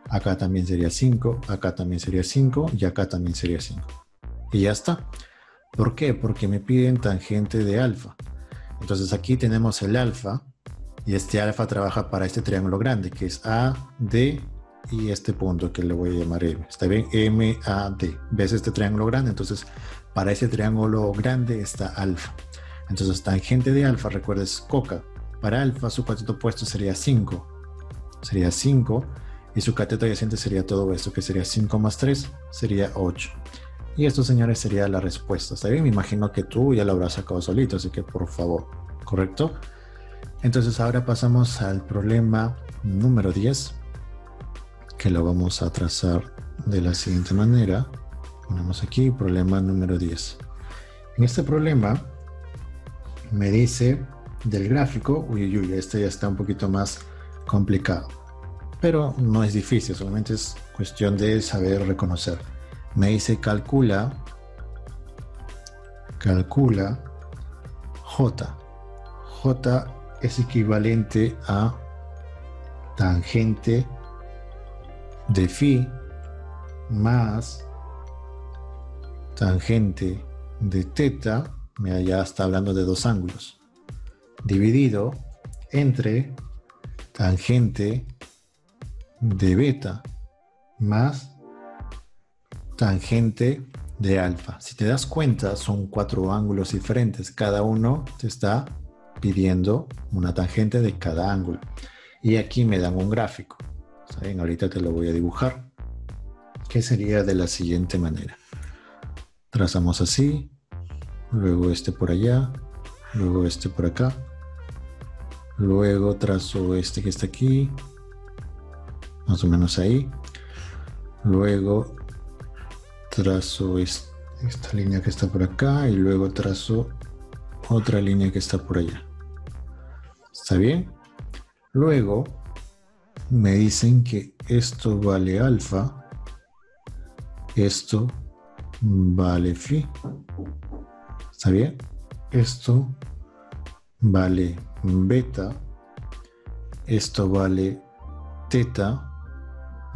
Acá también sería 5, acá también sería 5 y acá también sería 5. Y ya está. ¿Por qué? Porque me piden tangente de alfa. Entonces aquí tenemos el alfa y este alfa trabaja para este triángulo grande que es AD y este punto que le voy a llamar M. ¿Está bien? MAD. ¿Ves este triángulo grande? Entonces para ese triángulo grande está alfa. Entonces tangente de alfa, recuerdes coca. Para alfa su cateto opuesto sería 5. Sería 5 y su cateto adyacente sería todo esto que sería 5 más 3 sería 8. Y esto, señores, sería la respuesta. ¿Está bien? Me imagino que tú ya lo habrás sacado solito, así que por favor, ¿correcto? Entonces ahora pasamos al problema número 10, que lo vamos a trazar de la siguiente manera. Ponemos aquí problema número 10. En este problema me dice del gráfico, este ya está un poquito más complicado, pero no es difícil, solamente es cuestión de saber reconocer. Me dice calcula J. J es equivalente a tangente de phi más tangente de teta, mira, ya está hablando de dos ángulos, dividido entre tangente de beta más tangente de alfa. Si te das cuenta, son 4 ángulos diferentes. Cada uno te está pidiendo una tangente de cada ángulo. Y aquí me dan un gráfico. ¿Saben? Ahorita te lo voy a dibujar. Que sería de la siguiente manera. Trazamos así, luego este por allá, luego este por acá, luego trazo este que está aquí, más o menos ahí, luego trazo esta línea que está por acá y luego trazo otra línea que está por allá. ¿Está bien? Luego me dicen que esto vale alfa, esto vale phi. ¿Está bien? Esto vale beta, esto vale teta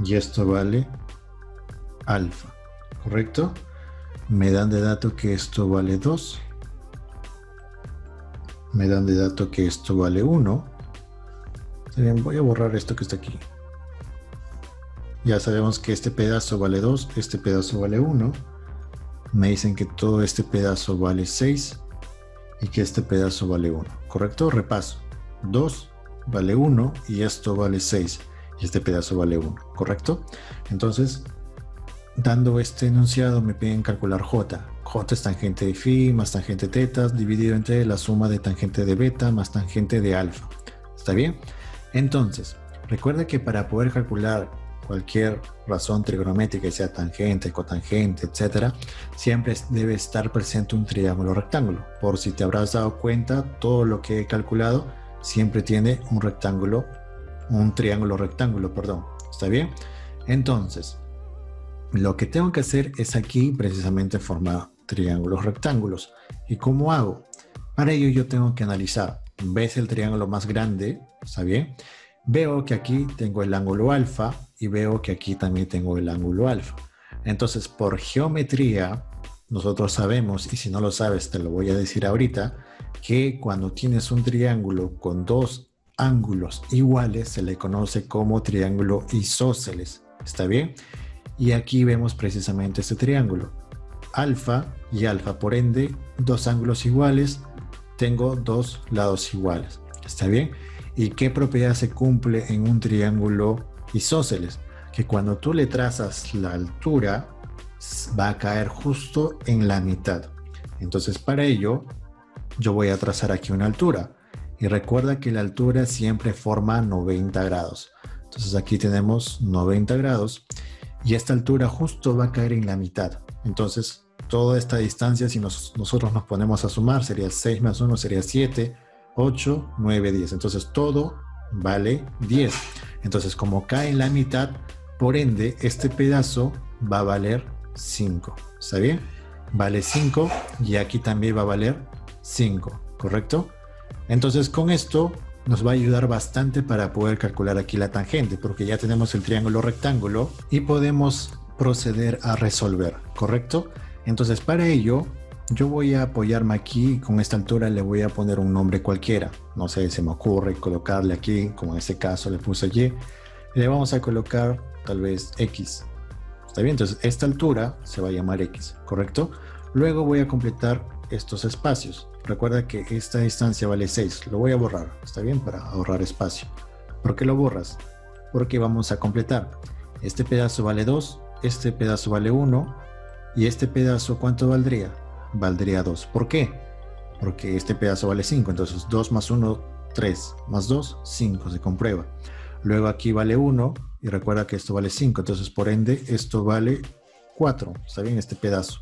y esto vale alfa. ¿Correcto? Me dan de dato que esto vale 2. Me dan de dato que esto vale 1. Bien, voy a borrar esto que está aquí. Ya sabemos que este pedazo vale 2, este pedazo vale 1. Me dicen que todo este pedazo vale 6 y que este pedazo vale 1. ¿Correcto? Repaso. 2 vale 1 y esto vale 6 y este pedazo vale 1. ¿Correcto? Entonces, dando este enunciado me piden calcular J. J es tangente de phi más tangente de teta dividido entre la suma de tangente de beta más tangente de alfa. ¿Está bien? Entonces, recuerda que para poder calcular cualquier razón trigonométrica, sea tangente, cotangente, etc., siempre debe estar presente un triángulo rectángulo. Por si te habrás dado cuenta, todo lo que he calculado siempre tiene un rectángulo, un triángulo rectángulo, perdón. ¿Está bien? Entonces, lo que tengo que hacer es aquí precisamente formar triángulos rectángulos. ¿Y cómo hago? Para ello yo tengo que analizar. ¿Ves el triángulo más grande? ¿Está bien? Veo que aquí tengo el ángulo alfa y veo que aquí también tengo el ángulo alfa. Entonces, por geometría, nosotros sabemos, y si no lo sabes te lo voy a decir ahorita, que cuando tienes un triángulo con dos ángulos iguales se le conoce como triángulo isósceles. ¿Está bien? Y aquí vemos precisamente este triángulo. Alfa y alfa, por ende, dos ángulos iguales, tengo dos lados iguales. ¿Está bien? ¿Y qué propiedad se cumple en un triángulo isósceles? Que cuando tú le trazas la altura, va a caer justo en la mitad. Entonces, para ello, yo voy a trazar aquí una altura. Y recuerda que la altura siempre forma 90 grados. Entonces, aquí tenemos 90 grados. Y esta altura justo va a caer en la mitad. Entonces, toda esta distancia, si nosotros nos ponemos a sumar, sería 6 más 1, sería 7, 8, 9, 10. Entonces, todo vale 10. Entonces, como cae en la mitad, por ende, este pedazo va a valer 5. ¿Está bien? Vale 5 y aquí también va a valer 5, ¿correcto? Entonces, con esto nos va a ayudar bastante para poder calcular aquí la tangente, porque ya tenemos el triángulo rectángulo y podemos proceder a resolver, ¿correcto? Entonces, para ello, yo voy a apoyarme aquí, con esta altura le voy a poner un nombre cualquiera. No sé, se me ocurre colocarle aquí, como en este caso le puse Y, le vamos a colocar tal vez X. ¿Está bien? Entonces, esta altura se va a llamar X, ¿correcto? Luego voy a completar estos espacios. Recuerda que esta distancia vale 6. Lo voy a borrar, ¿está bien? Para ahorrar espacio. ¿Por qué lo borras? Porque vamos a completar. Este pedazo vale 2, este pedazo vale 1 y este pedazo, ¿cuánto valdría? Valdría 2. ¿Por qué? Porque este pedazo vale 5. Entonces 2 más 1, 3. Más 2, 5. Se comprueba. Luego aquí vale 1 y recuerda que esto vale 5. Entonces por ende esto vale 4. ¿Está bien? Este pedazo.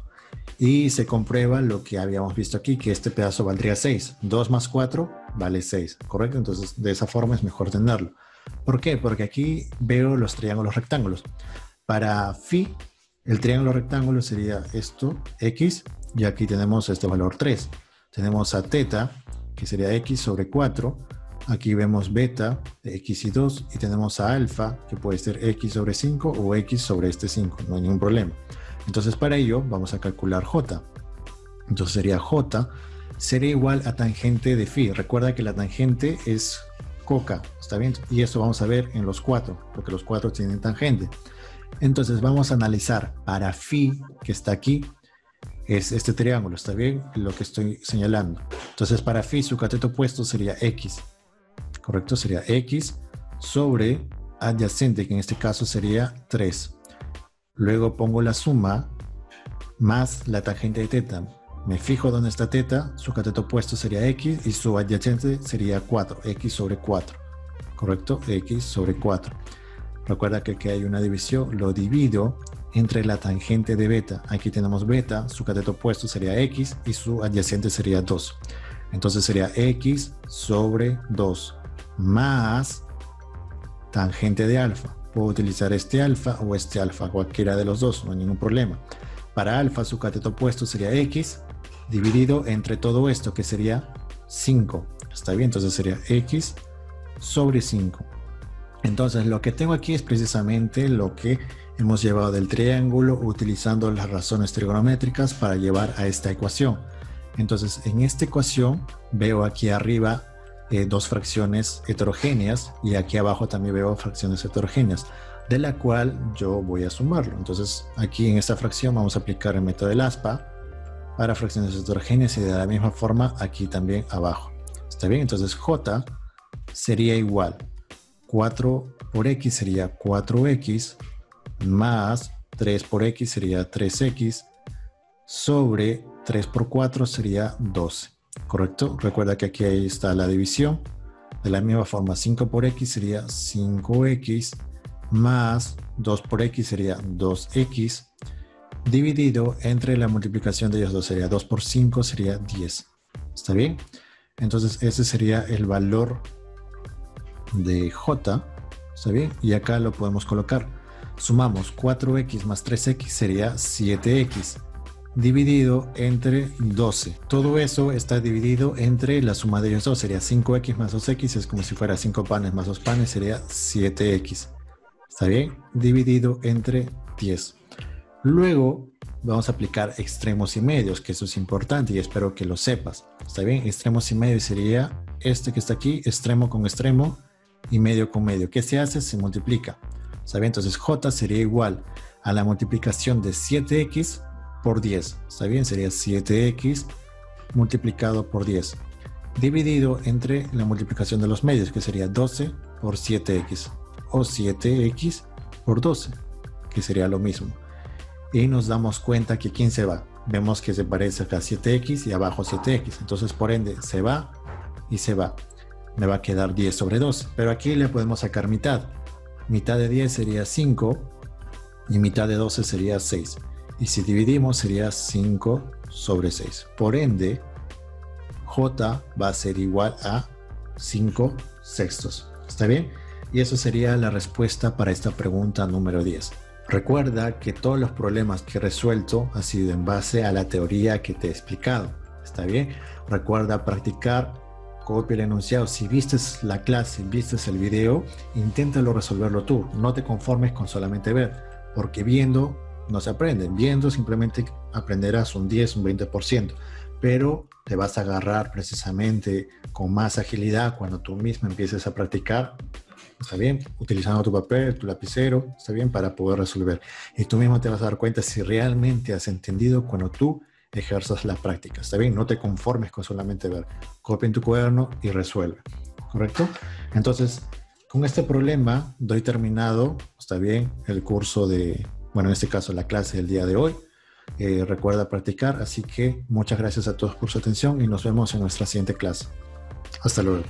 Y se comprueba lo que habíamos visto aquí, que este pedazo valdría 6. 2 más 4 vale 6, ¿correcto? Entonces, de esa forma es mejor tenerlo. ¿Por qué? Porque aquí veo los triángulos rectángulos. Para phi, el triángulo rectángulo sería esto, x, y aquí tenemos este valor 3. Tenemos a teta, que sería x sobre 4. Aquí vemos beta, de x y 2, y tenemos a alfa, que puede ser x sobre 5 o x sobre este 5, no hay ningún problema. Entonces, para ello, vamos a calcular j. Entonces, j sería igual a tangente de phi. Recuerda que la tangente es coca, ¿está bien? Y esto vamos a ver en los 4, porque los 4 tienen tangente. Entonces, vamos a analizar para phi, que está aquí, es este triángulo, ¿está bien? Lo que estoy señalando. Entonces, para phi, su cateto opuesto sería x, ¿correcto? Sería x sobre adyacente, que en este caso sería 3. Luego pongo la suma más la tangente de teta. Me fijo dónde está teta, su cateto opuesto sería x y su adyacente sería 4, x sobre 4. ¿Correcto? X sobre 4. Recuerda que aquí hay una división, lo divido entre la tangente de beta. Aquí tenemos beta, su cateto opuesto sería x y su adyacente sería 2. Entonces sería x sobre 2 más tangente de alfa. Puedo utilizar este alfa o este alfa, cualquiera de los dos, no hay ningún problema. Para alfa, su cateto opuesto sería x dividido entre todo esto, que sería 5. ¿Está bien? Entonces sería x sobre 5. Entonces lo que tengo aquí es precisamente lo que hemos llevado del triángulo utilizando las razones trigonométricas para llevar a esta ecuación. Entonces en esta ecuación veo aquí arriba dos fracciones heterogéneas y aquí abajo también veo fracciones heterogéneas, de la cual yo voy a sumarlo. Entonces aquí en esta fracción vamos a aplicar el método del aspa para fracciones heterogéneas y de la misma forma aquí también abajo. ¿Está bien? Entonces j sería igual 4 por x sería 4x más 3 por x sería 3x sobre 3 por 4 sería 12. ¿Correcto? Recuerda que aquí ahí está la división. De la misma forma, 5 por x sería 5x más 2 por x sería 2x dividido entre la multiplicación de ellos dos sería 2 por 5 sería 10. ¿Está bien? Entonces ese sería el valor de j. ¿Está bien? Y acá lo podemos colocar. Sumamos 4x más 3x sería 7x. Dividido entre 12. Todo eso está dividido entre la suma de ellos dos. Sería 5x más 2x. Es como si fuera 5 panes más 2 panes. Sería 7x. ¿Está bien? Dividido entre 10. Luego vamos a aplicar extremos y medios, que eso es importante y espero que lo sepas. ¿Está bien? Extremos y medios sería este que está aquí, extremo con extremo y medio con medio. ¿Qué se hace? Se multiplica. ¿Está bien? Entonces J sería igual a la multiplicación de 7x por 10. ¿Está bien? Sería 7x multiplicado por 10. Dividido entre la multiplicación de los medios, que sería 12 por 7x. O 7x por 12, que sería lo mismo. Y nos damos cuenta que ¿quién se va? Vemos que se parece acá 7x y abajo 7x. Entonces, por ende, se va y se va. Me va a quedar 10 sobre 12. Pero aquí le podemos sacar mitad. Mitad de 10 sería 5 y mitad de 12 sería 6. Y si dividimos sería 5 sobre 6. Por ende, J va a ser igual a 5 sextos. ¿Está bien? Y eso sería la respuesta para esta pregunta número 10. Recuerda que todos los problemas que he resuelto han sido en base a la teoría que te he explicado. ¿Está bien? Recuerda practicar, copia el enunciado. Si viste la clase, viste el video, inténtalo resolverlo tú. No te conformes con solamente ver, porque viendo no se aprende. Viendo simplemente aprenderás un 10, un 20%, pero te vas a agarrar precisamente con más agilidad cuando tú mismo empieces a practicar. ¿Está bien? Utilizando tu papel, tu lapicero, ¿está bien? Para poder resolver. Y tú mismo te vas a dar cuenta si realmente has entendido cuando tú ejerzas la práctica. ¿Está bien? No te conformes con solamente ver. Copia en tu cuaderno y resuelve. ¿Correcto? Entonces, con este problema doy terminado, ¿está bien? El curso de, bueno, en este caso la clase del día de hoy. Recuerda practicar, así que muchas gracias a todos por su atención y nos vemos en nuestra siguiente clase. Hasta luego.